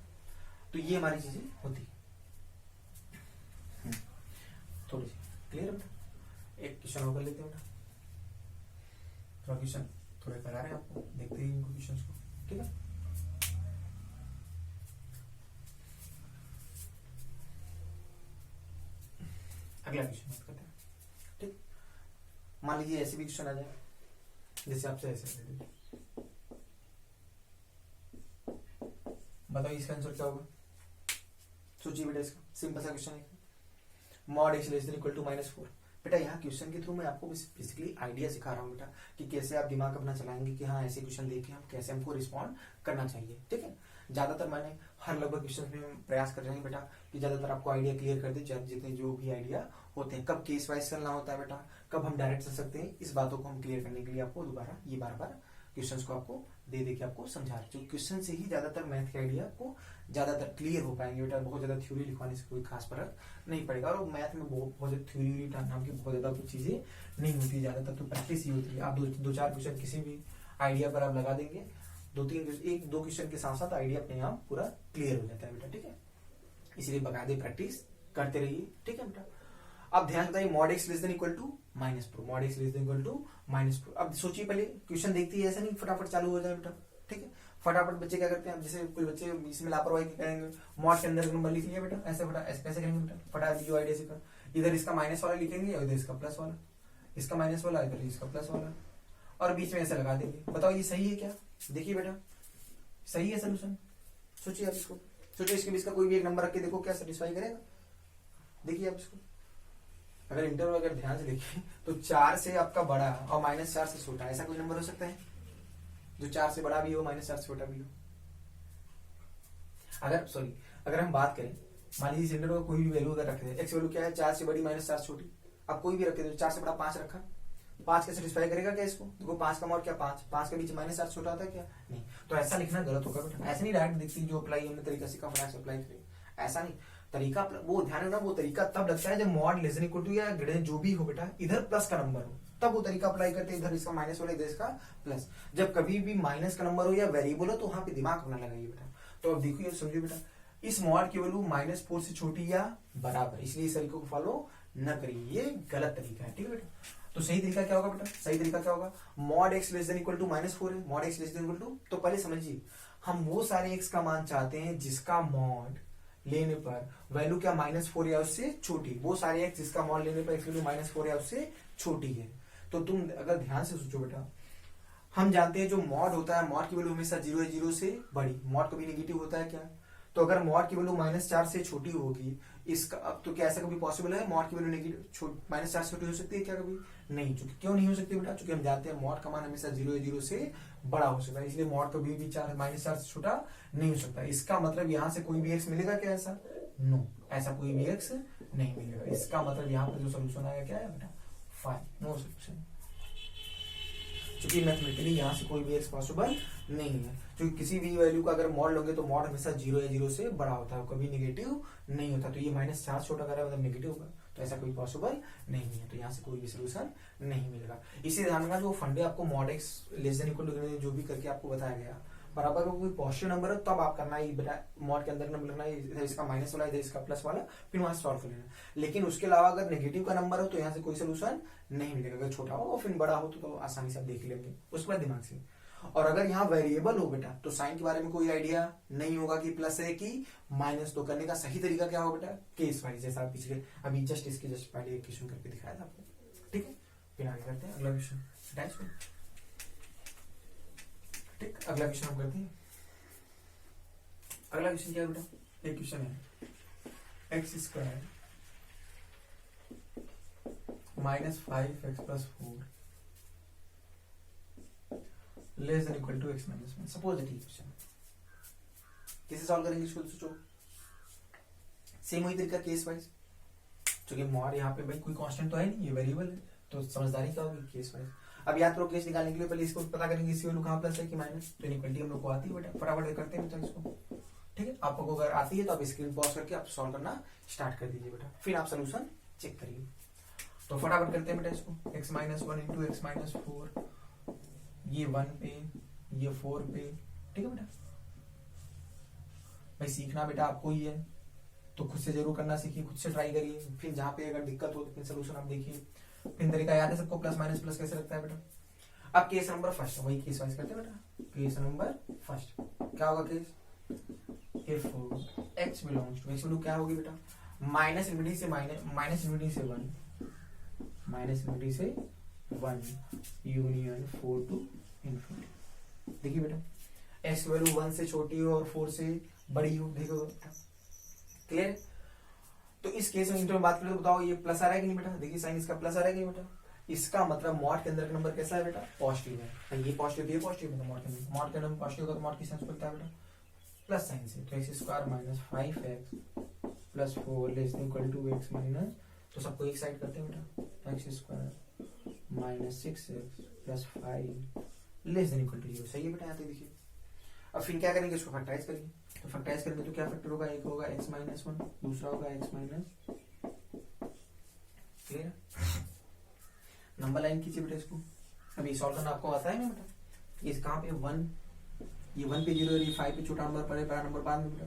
तो ये हमारी चीजें होती थोड़ी सी क्लियर है बेटा। एक क्वेश्चन और कर लेते हैं बेटा, थोड़ा क्वेश्चन थोड़े करा रहे हैं आपको, देखते हैं इनको क्वेश्चंस को, ठीक है। अगला क्वेश्चन बात करते हैं, ठीक। मान लीजिए ऐसे भी क्वेश्चन आ जाए जैसे आपसे ऐसे बताओ इसका आंसर क्या होगा, सोचिए बेटा। इसका सिंपल सा क्वेश्चन है, मॉड x < -4। बेटा यहाँ क्वेश्चन के थ्रू मैं आपको बेसिकली आइडिया सिखा रहा हूँ बेटा कि कैसे आप दिमाग अपना चलाएंगे कि हाँ ऐसे क्वेश्चन देख के हम कैसे हमको रिस्पॉन्ड करना चाहिए। ठीक है, ज्यादातर मैंने हर लगभग क्वेश्चन में प्रयास कर रहे हैं बेटा कि ज्यादातर आपको आइडिया क्लियर कर दे, जितने जो भी आइडिया होते हैं, कब केस वाइज चलना होता है बेटा, कब हम डायरेक्ट चल सकते हैं, इस बातों को हम क्लियर करने के लिए आपको दोबारा ये बार बार क्वेश्चंस को आपको दे के आपको समझा रहे हैं। क्वेश्चन से ही ज्यादातर मैथ के आइडिया आपको ज्यादातर क्लियर हो पाएंगे बेटा। बहुत ज्यादा थ्योरी लिखवाने से कोई खास फर्क नहीं पड़ेगा। और मैथ में बहुत ज्यादा थ्योरी नाम की बहुत ज्यादा कुछ चीजें नहीं होती, ज्यादातर तो प्रैक्टिस ही होती है। आप दो चार क्वेश्चन किसी भी आइडिया पर आप लगा देंगे, एक दो क्वेश्चन के साथ साथ आइडिया अपने आप पूरा क्लियर हो जाता है बेटा। ठीक है, इसलिए बकायदे प्रैक्टिस करते रहिए। ठीक है बेटा, अब ध्यान बताइए mod x less than equal to minus pro, mod x less than equal to minus pro. अब सोचिए पहले क्वेश्चन देखती है, ऐसा नहीं फटाफट चालू हो जाए बेटा। ठीक है, फटाफट बच्चे क्या करते हैं, जैसे कोई बच्चे इसमें लापरवाही करेंगे, मॉड के अंदर नंबर लिख लिया बेटा, ऐसे कैसे करेंगे बेटा, फटाफट जो आइडिया सीखा, इधर इसका माइनस वाला लिखेंगे और इधर इसका प्लस वाला, इसका माइनस वाला इधर इसका प्लस वाला, और बीच में ऐसे लगा देंगे। बताओ ये सही है क्या? देखिए बेटा सही है सोल्यूशन। सोचिए आप इसको, सोचिए इसके बीच का कोई भी एक नंबर रख के देखो क्या सेटिस्फाई करेगा। देखिए आप इसको, अगर इंटरवल अगर ध्यान से देखिए तो 4 से आपका बड़ा और -4 से छोटा, ऐसा कोई नंबर हो सकता है जो 4 से बड़ा भी हो -4 से छोटा भी हो? अगर हम बात करें, मान लीजिए इंटरवल का कोई भी वैल्यू अगर रखे, एक्स वैल्यू क्या है 4 से बड़ी -4 से छोटी, आप कोई भी रखे तो 4 से बड़ा 5 रखा, 5 का सेटिस्फाई करेगा क्या इसको? देखो 5 का और क्या 5 के बीच -4 छोटा होता है क्या? नहीं। तो ऐसा लिखना गलत होगा बेटा। ऐसा नहीं डायरेक्ट दिखती जो अप्लाई हमने तरीका सीखा फटाक से अप्लाई करें, ऐसा नहीं। तरीका वो ध्यान रखना, वो तरीका तब लगता है जब mod less than equal to या ग्रेटर जो भी हो बेटा, इधर प्लस का नंबर हो, तब वो तरीका अप्लाई करते हैं। इधर इसका माइनस वाला, इधर इसका प्लस। जब कभी भी माइनस का नंबर हो या वेरिएबल हो तो वहां पे दिमाग अपना लगाइए बेटा। तो अब देखिए समझिए बेटा, इस मॉड की वैल्यू -4 से छोटी या बराबर, इसलिए इस तरीके को फॉलो न करिए, ये गलत तरीका है। ठीक है बेटा, तो सही तरीका क्या होगा बेटा? सही तरीका क्या होगा? Mod x less than equal to -4 है, mod x less than equal to, तो पहले समझिए हम वो सारे एक्स का मान चाहते हैं जिसका मॉड लेने पर वैल्यू क्या -4 या उससे छोटी, वो सारे एक्स जिसका मॉड लेने पर एक्स वैल्यू -4 या उससे छोटी है। तो तुम अगर ध्यान से सोचो बेटा, हम जानते हैं जो मॉड होता है, मॉड की वैल्यू हमेशा 0 या 0 से बड़ी, मॉड कभी नेगेटिव होता है क्या? तो अगर मॉड की वैल्यू -4 से छोटी होगी, इसका अब तो क्या ऐसा कभी पॉसिबल है मॉड की वैल्यू नेगेटिव -4 से छोटी हो सकती है क्या कभी? नहीं। चूंकि क्यों नहीं हो सकती बेटा? चूंकि हम जानते हैं मॉड का मान हमेशा 0 या 0 से बड़ा हो सकता है, इसलिए मॉड कभी भी -4 से छोटा नहीं हो सकता। इसका मतलब यहाँ से कोई भी एक्स मिलेगा क्या? ऐसा नो, ऐसा कोई भी एक्स नहीं मिलेगा। इसका मतलब यहाँ पर जो सोल्यूशन आएगा क्या है बेटा? 5, नो सोल्यूशन। क्योंकि मैथमेटिकली यहाँ से कोई भी एक्स पॉसिबल नहीं है, क्योंकि किसी भी वैल्यू का अगर मॉड लोगे तो मॉड हमेशा 0 या 0 से बड़ा होता है, कभी नेगेटिव नहीं होता। तो ये -4 छोटा कर रहा है मतलब नेगेटिव होगा, तो ऐसा कोई पॉसिबल नहीं है। तो यहाँ से कोई भी सोल्यूशन नहीं मिलेगा। इसी ध्यान रखना, जो फंडे आपको mod x less than equal to जो भी करके आपको बताया गया, बराबर का कोई पॉजिटिव नंबर है तब आप करना है बेटा, मॉड के अंदर नंबर लिखना है, इधर इसका माइनस वाला इधर इसका प्लस वाला, फिर वहां सॉल्व कर लेना। लेकिन उसके अलावा अगर नेगेटिव का नंबर हो तो यहाँ से कोई सोल्यूशन नहीं मिलेगा। अगर छोटा हो और फिर बड़ा हो तो आसानी से आप देख लेंगे, उसके बाद दिमाग से। और अगर यहाँ वेरिएबल हो बेटा तो साइन के बारे में कोई आइडिया नहीं होगा कि प्लस है कि माइनस। तो करने का सही तरीका क्या होगा बेटा? केस वाइज, जैसा पिछले अभी जस्ट पहले एक क्वेश्चन करके दिखाया था आपको। ठीक है, फिर आगे करते हैं अगला क्वेश्चन। ठीक, अगला क्वेश्चन हम करते हैं। अगला क्वेश्चन क्या है बेटा? एक क्वेश्चन है x² -5x+4 less than equal to x - 1। Suppose that question कैसे सॉल्व करेंगे इसको? सोचो, सेम वही तरीका केस वाइज, क्योंकि मॉड यहाँ पे भाई कोई कांस्टेंट तो है नहीं, ये वेरिएबल है, तो समझदारी क्या होगी? Case wise. अब याद करो, केस निकालने के लिए पहले इसको पता करेंगे इसकी वैल्यू कहाँ प्लस है कि माइनस। तो इनइक्वालिटी हम लोग को आती है बेटा, फटाफट करते हैं बेटा इसको। ठीक है, आपको अगर आती है तो आप स्क्रीन पॉज करके आप सॉल्व करना स्टार्ट कर दीजिए बेटा, फिर आप सोल्यूशन चेक करिए। तो फटाफट करते हैं बेटा इसको। x - 1 × x - 4, ये 1 पे, ये 4 पे। ठीक है बेटा, भाई सीखना बेटा आपको ही है, तो खुद से जरूर करना सीखिए, खुद से ट्राई करिए। फिर जहाँ पे अगर दिक्कत हो तो फिर सोल्यूशन आप देखिए। फिर तरीका याद है सबको, प्लस माइनस प्लस कैसे लगता है बेटा? अब केस नंबर फर्स्ट, वही केस वाइज करते हैं बेटा। केस नंबर फर्स्ट क्या होगा? Case if x belongs to, x value क्या होगी बेटा? माइनस इन्फिनिटी से 1 यूनियन 4 टू इन्फिनिटी। देखिए बेटा, x वैल्यू 1 से छोटी हो और 4 से बड़ी हो, देखो बेटा क्लियर। तो इस केस में इंटर में बात करें तो बताओ ये प्लस आ रहा है कि नहीं बेटा, देखिए साइन इसका प्लस आ रहा है कि नहीं बेटा, इसका मतलब मॉड के अंदर का नंबर कैसा है बेटा, पॉजिटिव है, ये पॉजिटिव ये पॉजिटिव है, तो मॉड के नंबर पॉजिटिव होगा तो मॉड की सेंस करता है बेटा प्लस साइन से, तो x square minus 5x plus 4 less than equal to x minus, तो सबको एक साइड करते हैं बेटा, x square minus 6x plus 5 less than equal to 0, सही है बेटा यहाँ तक देखिए। अब फिर क्या करेंगे, इसको फैक्टराइज करेंगे, तो फैक्टराइज करेंगे तो क्या फैक्टर होगा, एक होगा x माइनस 1, दूसरा होगा x minus, clear, number line कीजिए बेटा इसको। अभी सॉल्व करना आपको आता है ना बेटा, ये कहाँ पे 1, ये 1 पे 0 और ये 5 पे छोटा नंबर पड़े, बड़ा नंबर बाद में बेटा,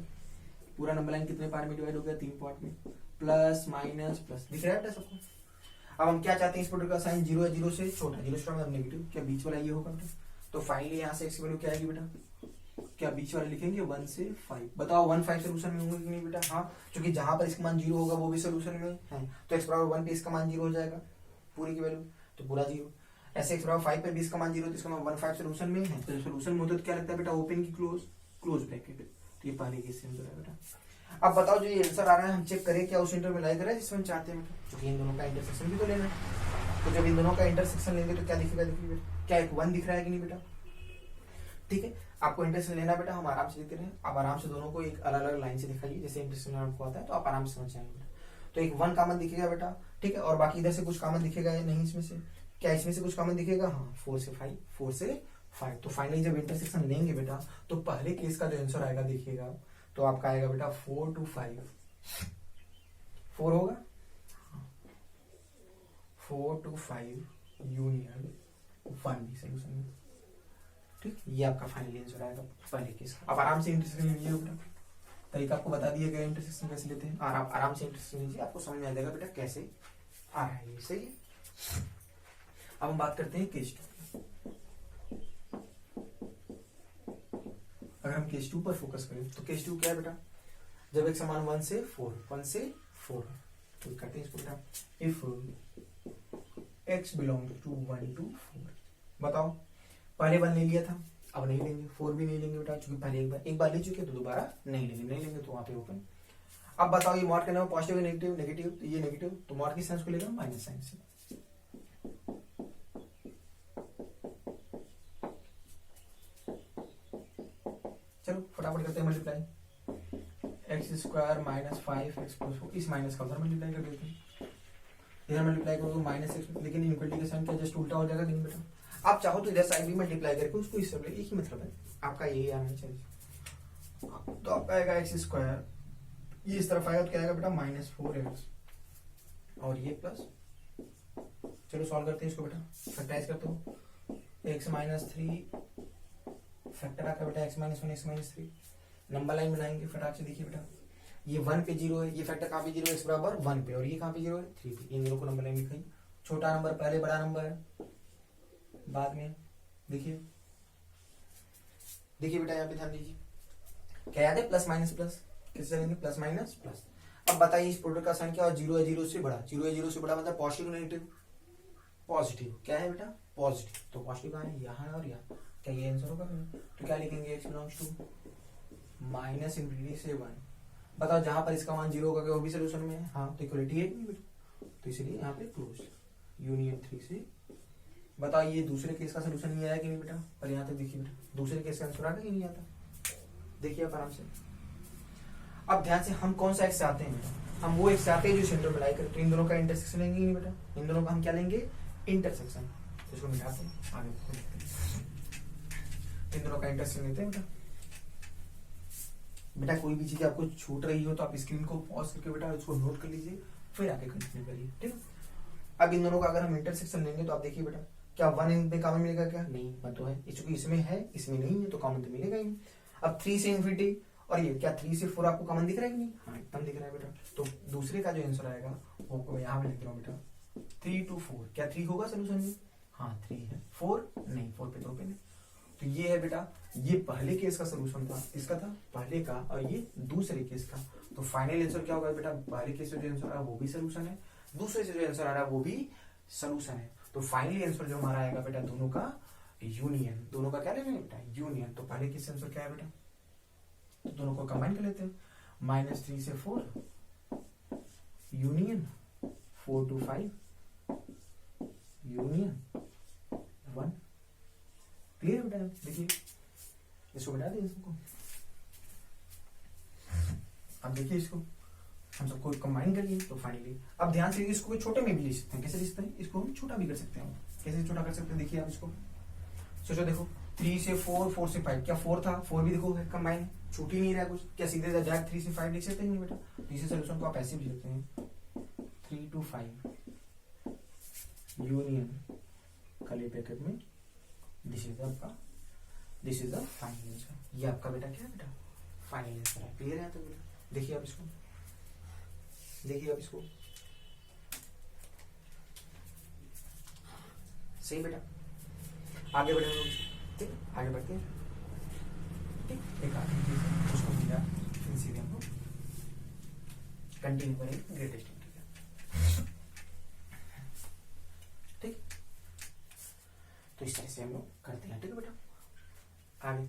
पूरा नंबर लाइन कितने पार्ट में डिवाइड हो गया, 3 पार्ट में, प्लस माइनस प्लस, दिख रहा है बेटा सबको। अब हम क्या चाहते हैं, इस प्रोडक्ट का साइन 0 है, 0 से छोटा, 0 से छोटा मतलब नेगेटिव, क्या बीच वाला ये होगा बेटा, तो फाइनली यहाँ से x की वैल्यू क्या आएगी बेटा, क्या बीच वाले लिखेंगे 1 से 5, बताओ 1 5 सोल्यूशन में होंगे कि नहीं बेटा, हाँ, क्योंकि जहां पर इसका मान 0 होगा वो भी सोल्यूशन में है, तो x बराबर 1 पे इसका मान 0 हो जाएगा, पूरी की वैल्यू तो पूरा 0, ऐसे x बराबर 5 पे भी इसका मान 0 तो इसका मान 1 5 सोल्यूशन में है, तो सोल्यूशन में होता है तो क्या लगता है बेटा, ओपन की क्लोज ब्रैकेट, तो ये पहले केस से आंसर है बेटा। अब बताओ जो ये आंसर आ रहा है हम चेक करें क्या उस इंटर में लाई कर रहा है जिसमें हम चाहते हैं बेटा, क्योंकि इन दोनों का इंटरसेक्शन भी तो लेना है, तो जब इन दोनों का इंटरसेक्शन लेंगे तो क्या दिखेगा, देखिए बेटा क्या एक 1 दिख रहा है कि नहीं बेटा, ठीक है, आपको इंटरसेक्शन लेना बेटा, हम आराम से लेते रहे, आप आराम से दोनों को एक अलग अलग लाइन से दिखाइए, जैसे इंटरसेक्शन आपको आता है तो आप आराम से समझ जाएंगे बेटा, तो एक 1 कॉमन दिखेगा बेटा, ठीक है, और बाकी इधर से कुछ कॉमन दिखेगा या नहीं, इसमें से क्या इसमें से कुछ कॉमन दिखेगा, हाँ 4 से 5, तो फाइनली जब इंटरसेक्शन लेंगे बेटा तो पहले केस का जो आंसर आएगा देखिएगा, तो आपका आएगा बेटा 4 to 5, 4 होगा 4 to 5 यूनियन 1 भी सोल्यूशन में, ठीक, ये आपका फाइनल आंसर आएगा पहले केस का। अब आराम से इंटरसेक्शन लीजिए बेटा, तरीका आपको बता दिया गया इंटरसेक्शन कैसे लेते हैं, आराम से इंटरसेक्शन लीजिए, आपको समझ में आ जाएगा बेटा कैसे आ रहा है ये, सही है। अब हम बात करते हैं केस 2, अगर हम केस 2 पर फोकस करें तो केस 2 क्या है बेटा, जब एक समान 1 से 4 तो करते हैं इसको बेटा, if x belongs to 1 to 4, बताओ पहले 1 ले लिया था, अब नहीं लेंगे, 4 भी नहीं लेंगे बेटा, क्योंकि पहले एक बार ले चुके तो दोबारा नहीं लेंगे तो वहां पे ओपन। अब बताओ ये मॉड करना पॉजिटिव नेगेटिव, तो ये नेगेटिव, तो मॉड की साइन को लेगा माइनस साइन से, चलो फटाफट करते हैं multiply, x square minus 5x plus 4, इस माइनस का उधर मल्टीप्लाई कर देते हैं, इधर मल्टीप्लाई करोगे माइनस एक्स, लेकिन इनक्वलिटी का साइन क्या जस्ट उल्टा हो जाएगा कि नहीं बेटा, आप चाहो तो इधर साइड भी मल्टीप्लाई करके उसको इस एक ही मतलब है, आपका यही आना चाहिए, तो आपका आएगा एक्स स्क्वायर, ये इस तरफ आएगा तो क्या आएगा बेटा माइनस 4x और ये प्लस, चलो सॉल्व करते हैं इसको बेटा, फैक्टराइज करते हो, x माइनस 3 फैक्टर आता बेटा x minus 1 x minus 3, number line बनाएंगे फटाक से, देखिए बेटा ये 1 पे 0 है, ये फैक्टर कहाँ पे 0 है, x बराबर 1 पे, और ये कहाँ पे 0 है 3 पे, इन दोनों को नंबर लाइन लिखाई, छोटा नंबर पहले, बड़ा नंबर बाद में, देखिए बेटा यहाँ पे ध्यान दीजिए, क्या याद है प्लस माइनस प्लस, किससे चलेंगे प्लस माइनस प्लस। अब बताइए इस प्रोडक्ट का साइन क्या है, 0 है 0 से बड़ा, 0 है 0 से बड़ा मतलब पॉजिटिव नेगेटिव, पॉजिटिव, क्या है बेटा पॉजिटिव, तो पॉजिटिव कहाँ है, यहाँ और यहाँ, क्या ये आंसर होगा, तो क्या लिखेंगे x belongs to minus infinity से 1, बताओ जहां पर इसका मान 0 होगा क्या वो भी सोल्यूशन में है, हाँ, तो इक्वलिटी है नहीं बेटा, तो इसलिए यहाँ पे क्लोज यूनियन 3 से, बताओ ये दूसरे केस का सोल्यूशन नहीं आया कि नहीं बेटा, पर यहाँ तक देखिए बेटा दूसरे केस का आंसर आएगा कि नहीं आता, देखिए आप आराम से। अब ध्यान से हम कौन सा एक्स चाहते हैं बेटा, हम वो एक्स चाहते हैं जो सेंटर में लाई करे, तो इन दोनों का इंटरसेक्शन लेंगे नहीं बेटा, इन दोनों का हम क्या लेंगे इंटरसेक्शन, तो इसको मिटाते हैं आगे देखते हैं, इन दोनों का इंटरसेक्शन लेते हैं बेटा कोई भी चीज आपको छूट रही हो तो आप स्क्रीन को पॉज करके बेटा उसको नोट कर लीजिए, फिर आगे कंटिन्यू करिए, ठीक है। अब इन दोनों का अगर हम इंटरसेक्शन लेंगे तो आप देखिए बेटा क्या 1 इनमें कॉमन मिलेगा, क्या नहीं, 1 तो है, चूंकि इसमें है इसमें नहीं है तो कॉमन तो मिलेगा ही। अब 3 से इन्फिनिटी और ये क्या 3 से 4 आपको कॉमन दिख रहा है कि नहीं, हाँ एकदम दिख रहा है बेटा, तो दूसरे का जो आंसर आएगा वो यहाँ पे लिख रहा हूँ बेटा 3 to 4, क्या 3 होगा सोल्यूशन में, हाँ 3 है, 4 नहीं, 4 पे तो ओपन है, तो ये है बेटा, ये पहले केस का सोल्यूशन था, इसका था पहले का और ये दूसरे केस का, तो फाइनल आंसर क्या होगा बेटा, पहले केस से जो आंसर आया वो भी सोल्यूशन है, दूसरे से जो आंसर आ रहा है वो भी सोल्यूशन है, तो फाइनली आंसर जो हमारा आएगा बेटा दोनों का यूनियन, दोनों का क्या लेना है बेटा यूनियन, तो पहले केस आंसर क्या है बेटा, तो दोनों को कंबाइन कर लेते हैं, -3 से 4 यूनियन 4 to 5 यूनियन 1। क्लियर बेटा? देखिए इसको बता दिया इसको। अब देखिए इसको हम सबको कंबाइन करिए तो फाइनली अब ध्यान से इसको छोटे में भी लिख सकते हैं। कैसे लिख सकते हैं? इसको हम छोटा भी कर सकते हैं। कैसे छोटा कर सकते हैं? देखिए आप इसको सोचो, देखो 3 से 4, 4 से 5, क्या 4 था? 4 भी देखो है कंबाइन, छूट ही नहीं रहा कुछ। क्या सीधे डायरेक्ट 3 से 5 लिख सकते हैं बेटा? इसी सोल्यूशन को आप ऐसे भी लिख सकते हैं 3 to 5 यूनियन खाली ब्रैकेट में दिस इज आपका, this is the final answer. ये आपका बेटा क्या है बेटा? फाइनल आंसर है। क्लियर है? तो बेटा देखिए आप इसको, देखिए आप इसको, सही बेटा। आगे बढ़े लोग, ठीक, आगे बढ़ते हैं। ठीक, एक आखिरी चीज है उसको मिला, फिर सीधे हम लोग कंटिन्यू करेंगे ग्रेटेस्ट इंटीजर। ठीक, तो इस तरह से हम लोग करते हैं। ठीक है बेटा, आगे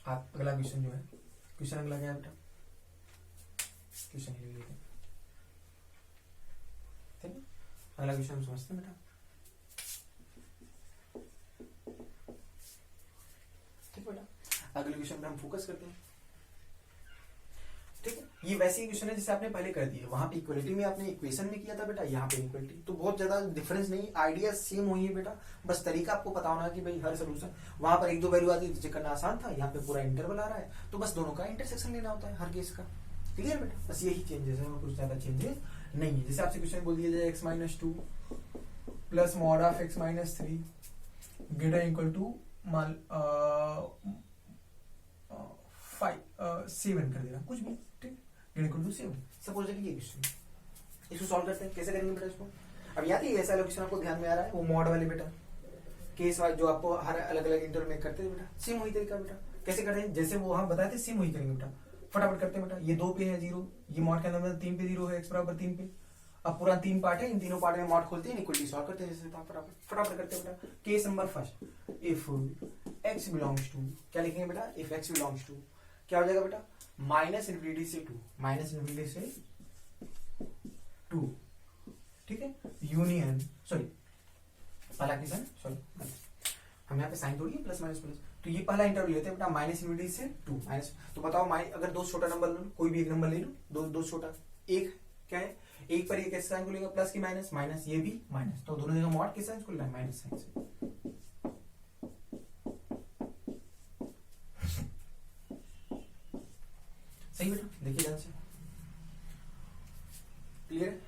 आप अगला क्वेश्चन जो है, क्वेश्चन अगला क्या है बेटा? क्वेश्चन ले लेते हैं। ठीक है, अगला क्वेश्चन हम समझते हैं बेटा। ठीक बेटा, अगले क्वेश्चन पे हम फोकस करते हैं। ठीक है, ये वैसे ही क्वेश्चन है जैसे आपने पहले कर दिया। वहां पे इक्वलिटी में आपने इक्वेशन में किया था बेटा, यहाँ पे इक्वलिटी, तो बहुत ज्यादा डिफरेंस नहीं, आइडिया सेम हुई है बेटा। बस तरीका आपको पता होना कि भाई हर सोल्यूशन, वहां पर 1-2 वैल्यू आती है चेक करना आसान था, यहाँ पे पूरा इंटरवल आ रहा है, तो बस दोनों का इंटरसेक्शन लेना होता है हर केस का। क्लियर बेटा? बस यही चेंजेस है, कुछ ज्यादा चेंजेस नहीं है। जैसे आपसे क्वेश्चन बोल दिया जाए x-2 plus mod of x-3 greater equal to 7 कर देना, कुछ भी। ठीक, ग्रेटर इक्वल टू 7 सपोज ये क्वेश्चन, इसको सॉल्व करते हैं। कैसे करेंगे बेटा इसको? अब याद है ऐसा क्वेश्चन आपको ध्यान में आ रहा है, वो मॉड वाले बेटा केस वाइज जो आपको हर अलग अलग इंटरवल में करते थे बेटा, सेम वही तरीका बेटा। कैसे करते हैं? जैसे वो वहां बताए थे सेम वही करेंगे बेटा। फटाफट करते हैं बेटा। ये 2 पे है 0, ये मॉड के अंदर 3 पे 0 है, x बराबर 3 पे। अब पूरा 3 पार्ट है, इन तीनों पार्ट में मॉड खोलते हैं, इक्वलिटी सॉल्व करते हैं। जैसे फटाफट करते हैं बेटा। Case number first, if x belongs to, क्या लिखेंगे बेटा? इफ x बिलोंग्स टू क्या हो जाएगा बेटा? माइनस इनफिनिटी से 2, माइनस इनफिनिटी से 2। ठीक है, यूनियन, सॉरी पहला क्वेश्चन, सॉरी हम यहाँ पे साइन थोड़ी प्लस माइनस प्लस, तो ये पहला इंटरवल लेते हैं बेटा माइनस इनफिनिटी से 2 माइनस। तो बताओ अगर दो छोटा नंबर लो, कोई भी एक नंबर ले लो, दो छोटा, एक क्या है, एक पर ये कैसे साइन को लेगा? प्लस की माइनस, माइनस ये भी माइनस, तो दोनों जगह मॉड के साइन को लेना माइनस साइन से। सही बेटा? देखिए ध्यान से, क्लियर है?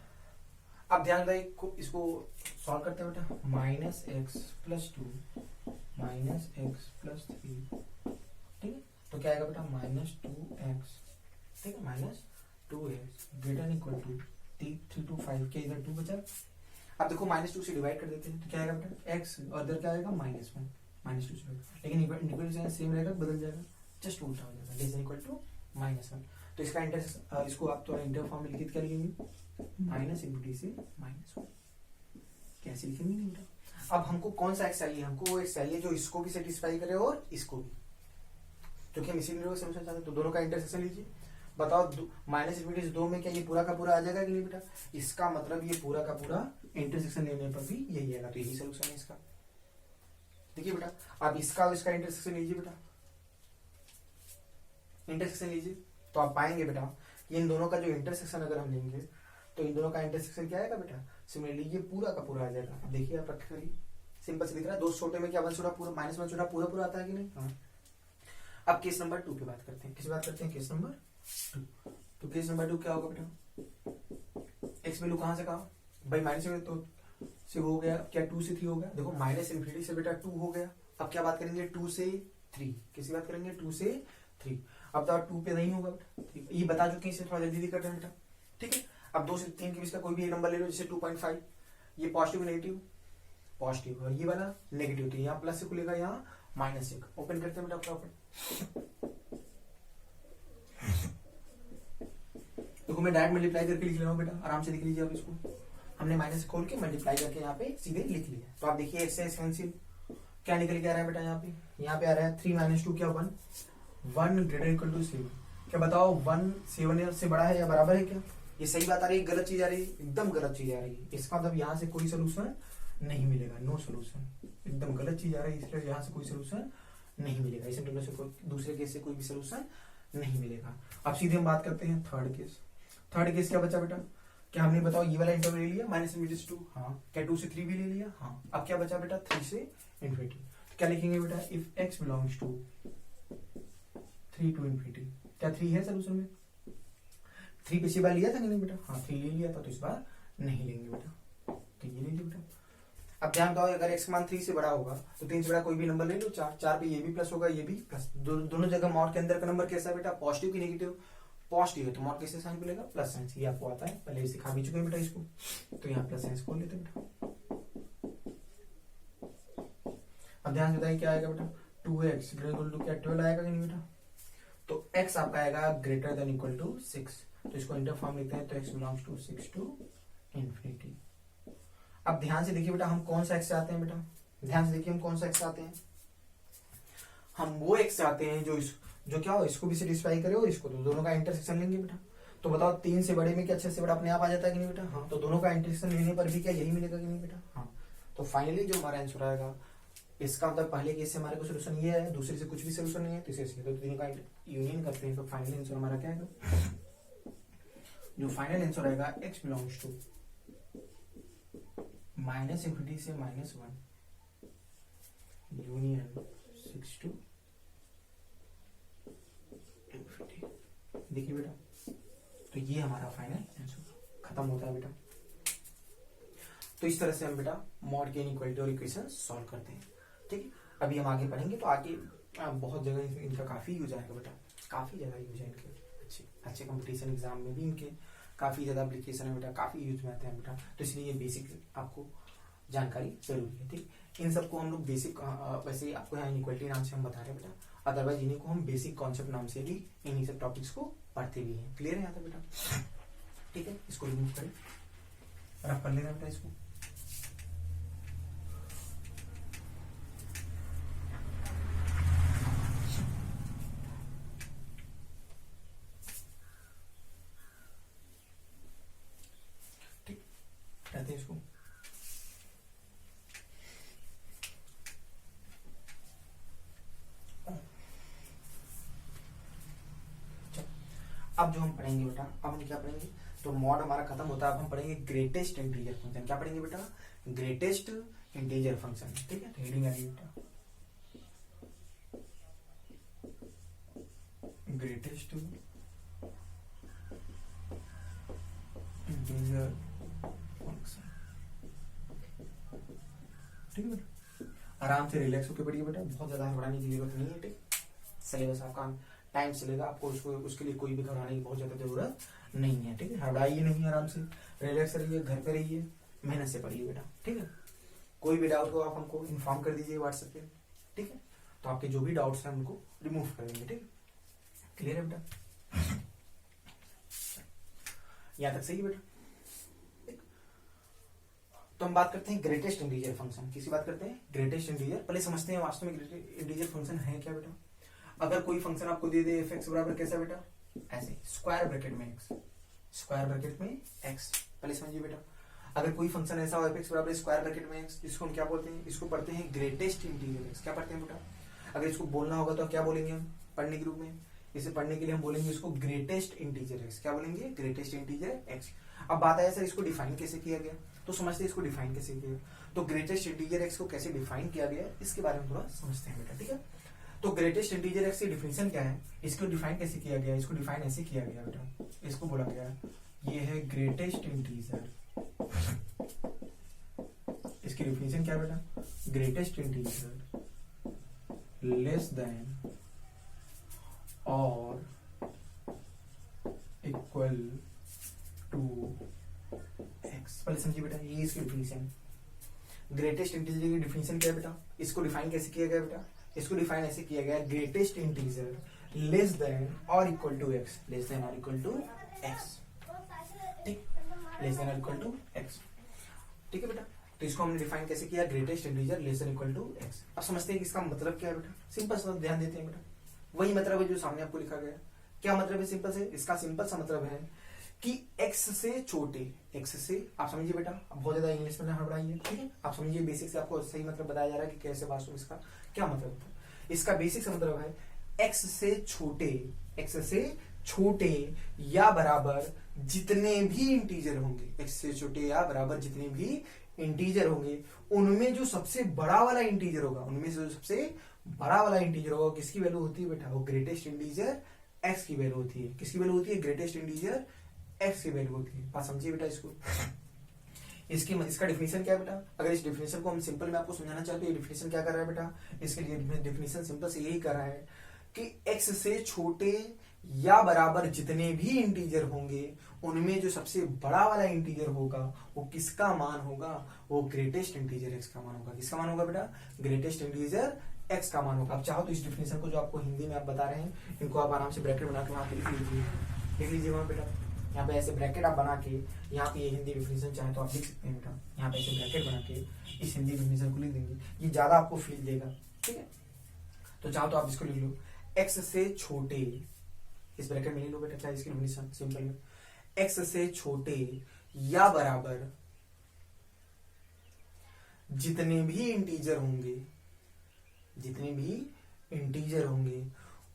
अब ध्यान दें, इसको सॉल्व करते हैं बेटा। Minus x plus 2 minus x plus 3, ठीक है, तो क्या आएगा बेटा? माइनस 2x, ठीक है, minus 2x greater equal to 3 to 5 के इधर 2 बचा। अब देखो -2 से डिवाइड कर देते हैं, तो क्या आएगा बेटा? x और इधर क्या आएगा? -1, -2 से, लेकिन इक्वल सेम रहेगा, बदल जाएगा, जस्ट उल्टा हो जाएगा, लेस इक्वल टू -1। तो इसका इसको आप थोड़ा इंटर फॉर्म में लिखित क्या लिखेंगे? माइनस इनटू से -1, कैसे लिखेंगे नहीं बेटा। अब हमको कौन सा एक्स चाहिए? हमको वो एक्स चाहिए जो इसको भी सेटिस्फाई करे और इसको भी, क्योंकि हम इसी को समझना चाहते हैं। तो दोनों का इंटरसेक्शन लीजिए, बताओ माइनस इनफिनिटी से 2 में क्या ये पूरा का पूरा आ जाएगा कि नहीं बेटा? इसका मतलब ये पूरा का पूरा इंटरसेक्शन लेने पर भी यही आएगा, तो यही सोल्यूशन है इसका। देखिए बेटा, आप इसका और इसका इंटरसेक्शन लीजिए बेटा, इंटरसेक्शन लीजिए, तो आप पाएंगे बेटा इन दोनों का जो इंटरसेक्शन अगर हम लेंगे तो इन दोनों का इंटरसेक्शन क्या आएगा बेटा? सिमिलरली ये पूरा का पूरा आ जाएगा। अब देखिए आप प्रैक्टिकली सिंपल से दिख रहा है, दो छोटे में क्या 1 छोटा पूरा, -1 छोटा पूरा पूरा आता है कि नहीं? हाँ। अब केस नंबर 2 पे बात करते हैं। किस बात करते हैं? Case number 2। तो केस नंबर 2 क्या होगा बेटा? एक्स वैल्यू कहां से कहा भाई? माइनस तो से हो गया, क्या 2 से 3 हो गया? देखो माइनस इनफिनिटी से बेटा 2 हो गया। अब क्या बात करेंगे? 2 से 3। किसकी बात करेंगे? 2 से 3। अब तो 2 पे नहीं होगा बेटा, ये बता चुके हैं, इसे थोड़ा जल्दी कर रहे हैं बेटा, ठीक है। अब 2 से 3 के बीच का कोई भी एक नंबर ले लो, जैसे 2.5, ये पॉजिटिव नेगेटिव, पॉजिटिव, और ये वाला नेगेटिव, तो यहाँ प्लस से खुलेगा, यहाँ माइनस से। ओपन करते हैं बेटा प्रॉपर, देखो मैं डायरेक्ट मल्टीप्लाई करके लिख रहा हूँ बेटा, आराम से लिख लीजिए आप इसको। हमने माइनस खोल के मल्टीप्लाई करके यहाँ पे सीधे लिख लिया। तो आप देखिए इससे एक्सपेंसिव क्या निकल के आ रहा है बेटा? यहाँ पे आ रहा है 3 - 2 क्या 1 ग्रेटर इक्वल टू 7। क्या बताओ 1 7 से बड़ा है या बराबर है क्या? ये सही बात आ रही है, गलत चीज आ रही है? एकदम गलत चीज आ रही है। इसका मतलब यहाँ से कोई सोल्यूशन नहीं मिलेगा, नो सोल्यूशन। एकदम गलत चीज आ रही है, इसलिए यहाँ से कोई सोल्यूशन नहीं मिलेगा। इस इंटीग्रल से कोई दूसरे केस से कोई भी सोल्यूशन नहीं मिलेगा। अब सीधे हम बात करते हैं थर्ड केस। थर्ड केस क्या बचा बेटा? क्या हमने बताओ ये वाला इंटरवल ले लिया -2, हाँ। क्या 2 से 3 भी ले लिया, हाँ। अब क्या बचा बेटा? 3 से इन्फिनिटी। क्या लिखेंगे बेटा? If x belongs to 3 to infinity. क्या 3 है सोल्यूशन में? 3 पिछली बार लिया था नहीं बेटा? हाँ 3 ले लिया था, तो इस बार नहीं लेंगे बेटा, तो ये ले लिया बेटा। अब ध्यान दो, अगर x मान 3 से बड़ा होगा तो 3 से बड़ा कोई भी नंबर ले लो, 4 पे ये भी प्लस होगा, ये भी प्लस। दोनों जगह मॉड के अंदर का नंबर कैसा है बेटा? पॉजिटिव की नेगेटिव? पॉजिटिव है तो मॉड कैसे साइन मिलेगा? Plus sign. ये आपको आता है, पहले सिखा भी चुके हैं बेटा इसको, तो यहाँ प्लस साइन खोल लेते हैं बेटा। अब ध्यान से बताइए क्या आएगा बेटा? 2x ग्रेटर टू क्या 12 आएगा कि नहीं बेटा? तो x आपका आएगा ग्रेटर देन इक्वल टू 6, तो इसको इंटर फॉर्म लिखते हैं, तो x belongs to 6 to infinity. अब ध्यान से देखिए बेटा, हम कौन सा x से आते हैं बेटा? ध्यान से देखिए हम कौन सा x से आते हैं? हम वो x से आते हैं जो क्या हो, इसको भी सेटिस्फाई करे और इसको, तो दोनों का इंटरसेक्शन लेंगे बेटा। तो बताओ 3 से बड़े में क्या 6 से बड़ा अपने आप आ जाता है कि नहीं बेटा? हाँ। तो दोनों का इंटरसेक्शन लेने पर भी क्या यही मिलेगा कि नहीं बेटा? हाँ। तो फाइनली जो हमारा आंसर आएगा, इसका मतलब पहले केस से हमारे को सोल्यूशन ये है, दूसरे से कुछ भी सोल्यूशन नहीं है, तीसरे से, तो तीनों का यूनियन करते हैं, तो फाइनल आंसर हमारा क्या आएगा? जो फाइनल आंसर आएगा x बिलोंग्स टू -∞ से -1 यूनियन 6 टू इन्फिनिटी। देखिए बेटा, तो ये हमारा फाइनल आंसर खत्म होता है बेटा। तो इस तरह से हम बेटा मॉड के इनइक्वालिटी और इक्वेशन सॉल्व करते हैं, ठीक है। अभी हम आगे पढ़ेंगे, तो आगे बहुत जगह इनका काफी यूज आएगा बेटा, काफी ज्यादा यूज है इनके, अच्छे कंपटीशन एग्जाम में भी इनके काफी ज्यादा एप्लीकेशन है बेटा, काफी यूज में आते हैं बेटा। तो इसलिए ये बेसिक आपको जानकारी जरूरी है, ठीक। इन सबको हम लोग बेसिक, वैसे आपको यहाँ इनइक्वालिटी नाम से हम बता रहे हैं बेटा, अदरवाइज इन्हीं को हम बेसिक कॉन्सेप्ट नाम से भी इन्हीं सब टॉपिक्स को पढ़ते भी हैं। क्लियर है यहाँ तक बेटा? ठीक है, इसको रिमूव करें और आप पढ़ लेना बेटा इसको। ठीक, रहते हैं इसको। अब जो हम पढ़ेंगे बेटा, अब हम क्या पढ़ेंगे, तो मॉड हमारा खत्म होता है, अब हम पढ़ेंगे ग्रेटेस्ट इंटीजर फंक्शन। क्या पढ़ेंगे बेटा? ग्रेटेस्ट इंटीजर फंक्शन, ठीक है। हेडिंग आ गई बेटा, ग्रेटेस्ट इंटीजर फंक्शन, ठीक है बेटा। आराम से रिलैक्स होकर पढ़िए बेटा, बहुत ज्यादा घबराने की जरूरत नहीं है, ठीक। सिलेबस आपका टाइम चलेगा, आपको उसके लिए कोई भी घबराने की बहुत ज्यादा जरूरत नहीं है, ठीक है। घबराइए नहीं, आराम से रिलैक्स रहिए, घर पे रहिए, मेहनत से पढ़िए बेटा, ठीक है। कोई भी डाउट हो आप हमको इन्फॉर्म कर दीजिए व्हाट्सएप पे, ठीक है। तो आपके जो भी डाउट्स हैं उनको रिमूव कर देंगे, ठीक है। क्लियर है बेटा? यहाँ तक सही है बेटा? तो हम बात करते हैं ग्रेटेस्ट इंटीजर फंक्शन। किसी बात करते हैं ग्रेटेस्ट इंटीजर। पहले समझते हैं वास्तव में ग्रेटेस्ट इंटीजर फंक्शन है क्या बेटा। अगर कोई फंक्शन आपको दे दे f(x) बराबर कैसा बेटा, ऐसे स्क्वायर ब्रैकेट में x, स्क्वायर ब्रैकेट में x, पहले समझिए बेटा। अगर कोई फंक्शन ऐसा हो f(x) बराबर स्क्वायर ब्रैकेट में x, इसको हम क्या बोलते हैं, इसको पढ़ते हैं ग्रेटेस्ट इंटीजर x। क्या पढ़ते हैं बेटा? अगर इसको बोलना होगा तो क्या बोलेंगे हम पढ़ने के रूप में? इसे पढ़ने के लिए हम बोलेंगे इसको ग्रेटेस्ट इंटीजर x। क्या बोलेंगे? Greatest integer x। अब बात आया सर इसको डिफाइन कैसे किया गया, तो समझते हैं इसको डिफाइन कैसे किया गया। तो ग्रेटेस्ट इंटीजर x को कैसे डिफाइन किया गया इसके बारे में थोड़ा समझते हैं बेटा, ठीक है। तो ग्रेटेस्ट इंटीजर x की डिफिनेशन क्या है, इसको डिफाइन कैसे किया गया? इसको डिफाइन ऐसे किया गया बेटा, इसको बोला गया ये है ग्रेटेस्ट इंटीजर। इसकी डिफिनेशन क्या बेटा? ग्रेटेस्ट इंटीजर लेस देन और इक्वल टू x। पहले समझिए बेटा, ये इसकी डिफिनेशन। ग्रेटेस्ट इंटीजर की डिफिनेशन क्या है बेटा? इसको डिफाइन कैसे किया गया बेटा? इसको डिफाइन ऐसे किया गया ग्रेटेस्ट इंटीजर लेस देन और equal to x, less than और इक्वल टू x, ठीक, लेस देन और इक्वल टू x, ठीक है बेटा। तो इसको हमने डिफाइन कैसे किया? Greatest integer less than equal to x। अब समझते हैं कि इसका मतलब क्या है बेटा। सिंपल सा ध्यान देते हैं बेटा, वही मतलब है जो सामने आपको लिखा गया। क्या मतलब है सिंपल से? इसका सिंपल सा मतलब है कि x से छोटे, x से, आप समझिए बेटा, अब बहुत ज्यादा इंग्लिश में ना हड़बड़ाइए, ठीक है, आप समझिए बेसिक से आपको सही मतलब बताया जा रहा है कि कैसे वास्तव इसका क्या मतलब होता है। इसका बेसिक से मतलब है x से छोटे, x से छोटे या बराबर जितने भी इंटीजर होंगे, x से छोटे या बराबर जितने भी इंटीजर होंगे, उनमें जो सबसे बड़ा वाला इंटीजर होगा, उनमें से जो सबसे बड़ा वाला इंटीजर होगा किसकी वैल्यू होती है बेटा, वो ग्रेटेस्ट इंटीजर x की वैल्यू होती है। किसकी वैल्यू होती है, ग्रेटेस्ट इंटीजर x की वैल्यू होती है। बात समझिए बेटा इसको। इसका डिफिनेशन क्या है बेटा, अगर इस डिफिनेशन को हम सिंपल में आपको समझाना चाहते हैं, ये डिफिनेशन क्या कर रहा है बेटा, इसके लिए डिफिनेशन सिंपल से यही कर रहा है कि x से छोटे या बराबर जितने भी इंटीजर होंगे, उनमें जो सबसे बड़ा वाला इंटीजर होगा वो किसका मान होगा, वो ग्रेटेस्ट इंटीजर x का मान होगा। किसका मान होगा बेटा, ग्रेटेस्ट इंटीजर x का मान होगा। आप चाहो तो इस डिफिनेशन को जो आपको हिंदी में आप बता रहे हैं, इनको आप आराम से ब्रैकेट बना के वहां पे लिख लीजिए, लिख लीजिए वहां बेटा, यहाँ पे ऐसे ब्रैकेट आप बना के, यहाँ पे ये हिंदी डिफिनेशन चाहे तो आप लिख सकते हैं बेटा, यहाँ पे ऐसे ब्रैकेट बना के इस हिंदी डिफिनेशन को लिख देंगे, ये ज्यादा आपको फील देगा, ठीक है। तो चाहो तो आप इसको लिख लो, x से छोटे, इस ब्रैकेट में लिख लो बेटा, क्या इसकी डिफिनेशन सिंपल में, x से छोटे या बराबर जितने भी इंटीजर होंगे, जितने भी इंटीजर होंगे,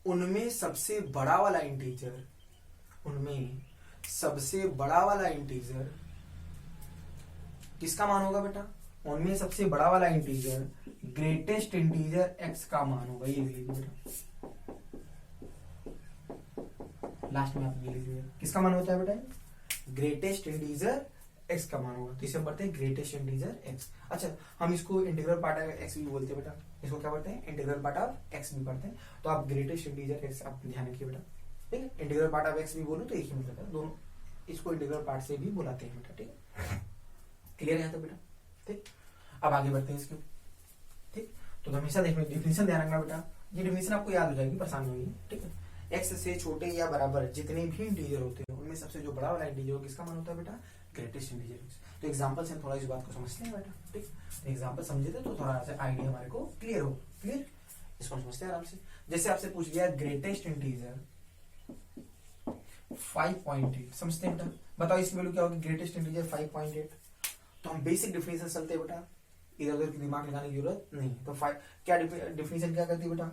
उनमें सबसे बड़ा वाला इंटीजर, उनमें सबसे बड़ा वाला इंटीजर किसका मान होगा बेटा, उनमें सबसे बड़ा वाला इंटीजर ग्रेटेस्ट इंटीजर x का मान होगा। ये लिख लीजिए बेटा, लास्ट में आप ये लिख लीजिए, किसका मान होता है बेटा, ग्रेटेस्ट इंटीजर x का मान होगा। तो इसे हम पढ़ते हैं ग्रेटेस्ट इंटीजर x। अच्छा, हम इसको इंटीग्रल पार्ट ऑफ x भी बोलते हैं बेटा, इसको क्या पढ़ते हैं, इंटीग्रल पार्ट ऑफ x भी पढ़ते हैं। तो आप ग्रेटेस्ट इंटीजर x आप ध्यान रखिए बेटा, ठीक है। इंटीग्रल पार्ट ऑफ x भी बोलो तो एक ही मतलब है, दोनों इसको इंटीग्रल पार्ट से भी बुलाते हैं बेटा, ठीक है। क्लियर है तो बेटा, ठीक। अब आगे बढ़ते हैं इसके, ठीक। तो हमेशा देखना, डिफिनेशन ध्यान रखना बेटा, ये डिफिनेशन आपको याद हो जाएगी, परेशान नहीं होगी, ठीक है। x से छोटे या बराबर जितने भी इंटीजर होते हैं, उनमें सबसे जो बड़ा वाला इंटीजर किसका मान होता है बेटा, ग्रेटेस्ट इंटीजर x। तो एग्जांपल से हम थोड़ा इस बात को समझते हैं बेटा, ठीक। एग्जांपल समझे थे तो थोड़ा सा आइडिया हमारे को क्लियर हो, क्लियर, इसको समझते हैं आराम से। जैसे आपसे पूछ लिया ग्रेटेस्ट इंटीजर 5.8, समझते हैं बेटा, बताओ इसकी वैल्यू क्या होगी, ग्रेटेस्ट इंटीजर 5.8। तो हम बेसिक डिफिनेशन चलते हैं बेटा, इधर उधर की दिमाग लगाने की जरूरत नहीं। तो 5 क्या डिफिनेशन क्या करती है बेटा,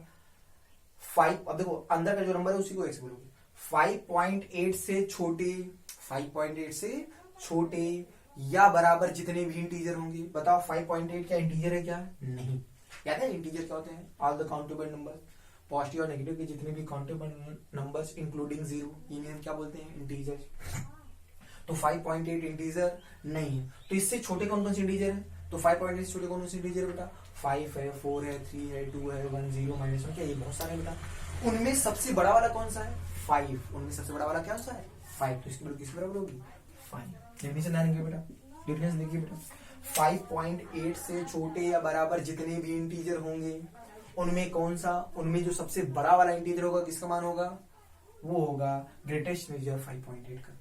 5, अब देखो अंदर का जो नंबर है उसी को x बोलोगे, 5.8 से छोटे, 5.8 से छोटे या बराबर जितने भी इंटीजर होंगे। बताओ 5.8 क्या इंटीजर है क्या, नहीं। याद है इंटीजर क्या होते हैं, all the countable number, positive और नेगेटिव के जितने भी काउंटेबल नंबर्स इंक्लूडिंग 0, इन्हें क्या बोलते हैं, इंटीजर। तो 5.8 इंटीजर नहीं है। तो इससे छोटे कौन कौन से इंटीजर है, तो 5.8 से छोटे कौन कौन से इंटीजर है बेटा, 5 है, 4 है, 3 है, 2 है, 1, 0, -1, क्या ये बहुत सारे बेटा। उनमें सबसे बड़ा वाला कौन सा है, 5, उनमें सबसे बड़ा वाला क्या सा है, 5। तो इसकी वैल्यू किस बराबर होगी, 5। डेफिनेशन ध्यान रखिए बेटा, डिफरेंस देखिए बेटा, 5.8 से छोटे या बराबर जितने भी इंटीजर होंगे, उनमें कौन सा, उनमें जो सबसे बड़ा वाला इंटीजर होगा किसका मान होगा, वो होगा ग्रेटेस्ट इंटीजर 5.8 का।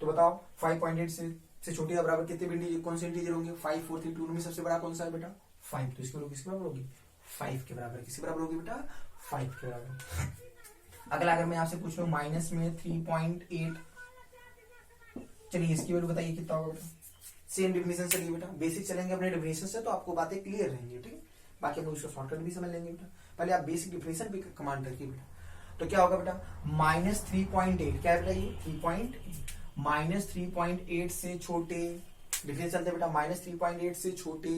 तो बताओ 5.8 से छोटे या बराबर कितने भी इंटीजर, कौन से इंटीजर होंगे, 5, 4, 3, 2, उनमें सबसे बड़ा कौन सा है बेटा, 5। तो इसकी वैल्यू किसके बराबर होगी, 5 के बराबर। किसके बराबर होगी बेटा, 5 के बराबर। अगला अगर मैं आपसे पूछ लूं माइनस में 3.8, चलिए इसकी वैल्यू बताइए कितना होगा बेटा। सेम डिफिनेशन चलिए बेटा, बेसिक चलेंगे अपने डिफिनेशन से तो आपको बातें क्लियर रहेंगी, ठीक है। बाकी हम लोग उसका शॉर्टकट भी समझ लेंगे बेटा, पहले आप बेसिक डिफिनेशन भी कमांड रखिए बेटा। तो क्या होगा बेटा, -3.8, क्या है बेटा ये 3.8, -3.8 से छोटे, डिफिनेशन चलते बेटा, -3.8 से छोटे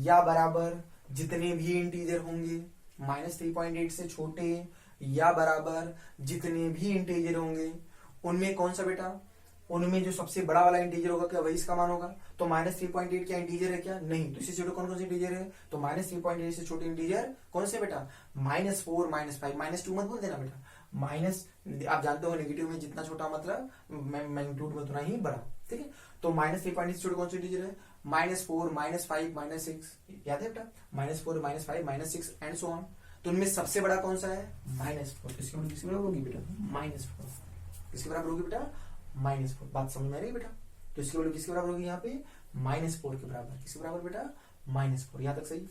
या बराबर जितने भी इंटीजर होंगे, -3.8 से छोटे या बराबर जितने भी इंटीजर होंगे, उनमें कौन सा बेटा, उनमें जो सबसे बड़ा वाला इंटीजर होगा क्या वही इसका मान होगा। तो -3.8 क्या इंटीजर है क्या, नहीं। तो इससे छोटे कौन कौन से इंटीजर है, तो -3.8 से छोटे इंटीजर कौन से बेटा, -4, -5, -2 मत बोल देना बेटा, माइनस आप जानते हो नेगेटिव में जितना छोटा मतलब मैग्नीट्यूड में उतना ही बड़ा, ठीक है। तो -3.8 से छोटे कौन से इंटीजर है, -4, -5, -6, याद है बेटा, -4, -5, -6 एंड सो ऑन। तो उनमें सबसे बड़ा कौन सा है, -4। तो इसकी किसके बराबर होगी बेटा, -4। किसके बराबर होगी बेटा, -4। बात समझ में आ रही है बेटा। तो इसकी वैल्यू किसके बराबर होगी यहाँ पे, -4 के बराबर। किसके बराबर बेटा, -4। यहाँ तक सही।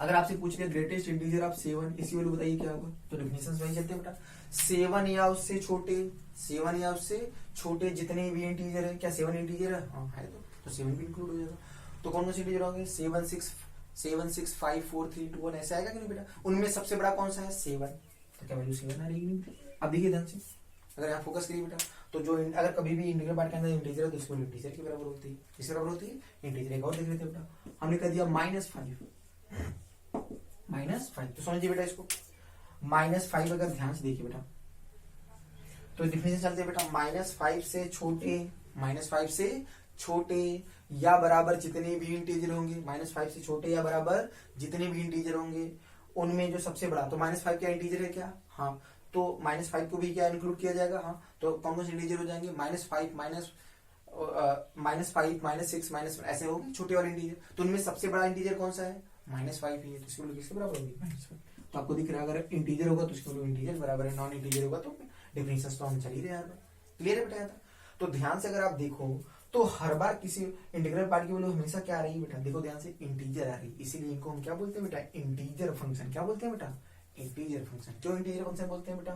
अगर आपसे पूछ लिया ग्रेटेस्ट इंटीजर ऑफ 7, इसी वैल्यू बताइए क्या होगा, तो डेफिनेशन वही चलते हैं बेटा, 7 या उससे छोटे, 7 या उससे छोटे जितने भी इंटीजर है, क्या 7 इंटीजर है, हाँ है, तो 7 भी इंक्लूड हो जाएगा। तो कौन कौन से इंटीजर होंगे, 7 6 5 4 3 2 1 ऐसे आएगा कि नहीं बेटा, उनमें सबसे बड़ा कौन सा है 7, तो क्या वैल्यू 7 आ रहेगी। अब देखिए ध्यान से, अगर यहाँ फोकस करिए बेटा, तो जो अगर कभी भी इंटीजर पार्ट के अंदर इंटीजर है तो इसको इंटीजर के बराबर होती है, किसके बराबर होती है, इंटीजर। एक और देख लेते हैं बेटा, हमने कर दिया -5, तो समझिए बेटा इसको, -5 अगर ध्यान से देखिए बेटा, तो डिफिनेशन चलते बेटा, -5 से छोटे, -5 से छोटे या बराबर जितने भी इंटीजर होंगे, -5 से छोटे या बराबर जितने भी इंटीजर होंगे उनमें जो सबसे बड़ा, तो -5 क्या इंटीजर है क्या, हाँ, तो -5 को भी क्या इंक्लूड किया जाएगा, हाँ, तो कौन कौन से इंटीजर हो जाएंगे, -5 -6 -1 ऐसे होंगे छोटे वाले इंटीजर, तो उनमें सबसे बड़ा इंटीजर कौन सा है, -5 ही है, तो इसकी वैल्यू किसके बराबर होगी, -5। तो आपको दिख रहा है अगर इंटीजर होगा तो इसकी वैल्यू इंटीजर बराबर है, नॉन इंटीजर होगा तो डिफरेंसेस तो हम चल ही रहे हैं। क्लियर है बेटा। तो ध्यान से अगर आप देखो तो हर बार किसी इंटीग्रल पार्ट की वैल्यू हमेशा क्या आ रही है बेटा, देखो ध्यान से, इंटीजर आ रही है, इसीलिए इनको हम क्या बोलते हैं बेटा, इंटीजर फंक्शन। क्या बोलते हैं बेटा, इंटीजर फंक्शन। क्यों इंटीजर फंक्शन बोलते हैं बेटा,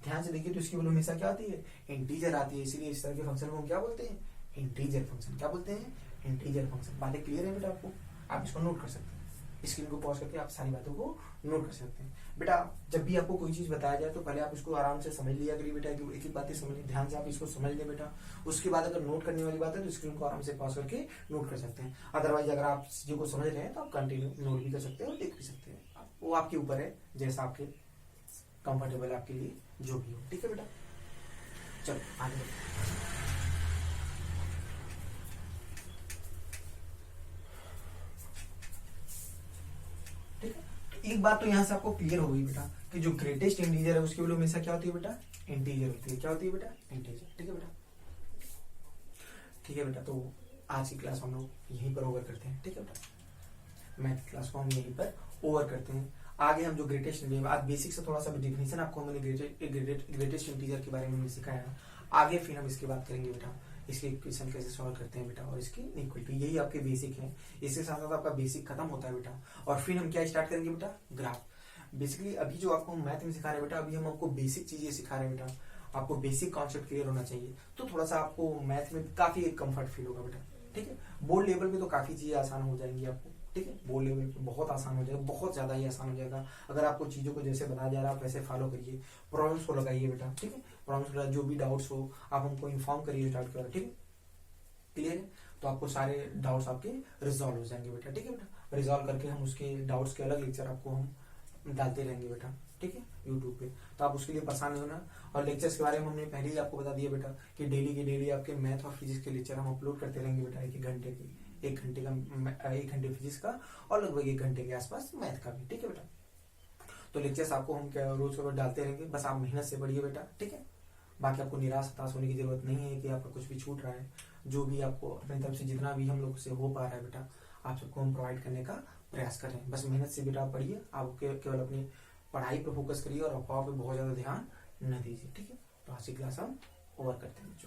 ध्यान से देखिए, तो इसकी वैल्यू हमेशा क्या आती है, इंटीजर आती है, इसीलिए इस तरह के फंक्शन को हम क्या बोलते हैं, इंटीजर फंक्शन। क्या बोलते हैं, इंटीजर फंक्शन। बातें क्लियर है बेटा आपको, आप इसको नोट कर सकते हैं, स्क्रीन को पॉज करके आप सारी बातों को नोट कर सकते हैं। बेटा जब भी आपको कोई चीज बताया जाए तो पहले आप इसको आराम से समझ लिया करिए बेटा, एक एक बातें समझ, ध्यान से आप इसको समझ ले बेटा। उसके बाद अगर नोट करने वाली बात है तो स्क्रीन को आराम से पॉज करके नोट कर सकते हैं। अदरवाइज अगर आप चीजों को समझ रहे हैं तो आप कंटिन्यू नोट भी कर सकते हैं और देख भी सकते हैं, वो आपके ऊपर है, जैसा आपके कंफर्टेबल आपके लिए जो भी हो। ठीक है बेटा, चलो आगे बढ़ते। एक बात तो यहाँ से आपको क्लियर हो गई बेटा कि जो ग्रेटेस्ट इंटीजर है उसकी वैल्यू हमेशा क्या होती है बेटा, इंटीजर होती है। क्या होती है बेटा, इंटीजर। ठीक है बेटा, ठीक है बेटा। तो आज की क्लास हम लोग यहीं पर ओवर करते हैं। ठीक है बेटा, मैथ क्लास को हम यहीं पर ओवर करते हैं। आगे हम जो ग्रेटेस्ट इंटीजर, आज बेसिक से थोड़ा सा डिफिनेशन आपको हमने ग्रेटेस्ट इंटीजर के बारे में सिखाया। आगे फिर हम इसकी बात करेंगे बेटा, इसके इक्वेशन कैसे सॉल्व करते हैं बेटा, और इसकी इक्वलिटी। यही आपके बेसिक है, इसके साथ साथ आपका बेसिक खत्म होता है बेटा। और फिर हम क्या स्टार्ट करेंगे बेटा, ग्राफ। बेसिकली अभी जो आपको मैथ में सिखा रहे हैं बेटा, अभी हम आपको बेसिक चीजें सिखा रहे हैं बेटा, आपको बेसिक कॉन्सेप्ट क्लियर होना चाहिए, तो थोड़ा सा आपको मैथ में काफी कंफर्ट फील होगा बेटा। ठीक है, बोर्ड लेवल पे तो काफी चीजें आसान हो जाएंगी आपको। ठीक है, बोर्ड लेवल पे बहुत आसान हो जाएगा, बहुत ज्यादा ही आसान हो जाएगा। अगर आपको चीजों को जैसे बताया जा रहा है आप वैसे फॉलो करिए, प्रॉब्लम्स को लगाइए बेटा। ठीक है, प्रॉब्लम्स जो भी डाउट्स हो आप हमको इन्फॉर्म करिए स्टार्ट कर। ठीक है, क्लियर है, तो आपको सारे डाउट्स आपके रिजॉल्व हो जाएंगे बेटा। ठीक है बेटा, रिजॉल्व करके हम उसके डाउट्स के अलग लेक्चर आपको हम डालते रहेंगे बेटा। ठीक है, यूट्यूब पे, तो आप उसके लिए परेशान नहीं होना। और लेक्चर्स के बारे में हमने पहले ही आपको बता दिया बेटा कि डेली के डेली आपके मैथ और फिजिक्स के लेक्चर हम अपलोड करते रहेंगे बेटा। एक घंटे की, एक घंटे फिजिक्स का और लगभग 1 घंटे के आसपास मैथ का भी। ठीक है बेटा, तो लेक्चर्स आपको हम रोज रोज डालते रहेंगे, बस आप मेहनत से पढ़िए बेटा। ठीक है, बाकी आपको निराश हताश होने की जरूरत नहीं है कि आपका कुछ भी छूट रहा है। जो भी आपको अपनी तरफ से जितना भी हम लोग से हो पा रहा है बेटा, आप सबको हम प्रोवाइड करने का प्रयास कर रहे हैं। बस मेहनत से बेटा पढ़िए, आप केवल अपनी पढ़ाई पर फोकस करिए और अफवाह पे बहुत ज्यादा ध्यान न दीजिए। ठीक है, तो आज की क्लास हम ओवर करते हैं।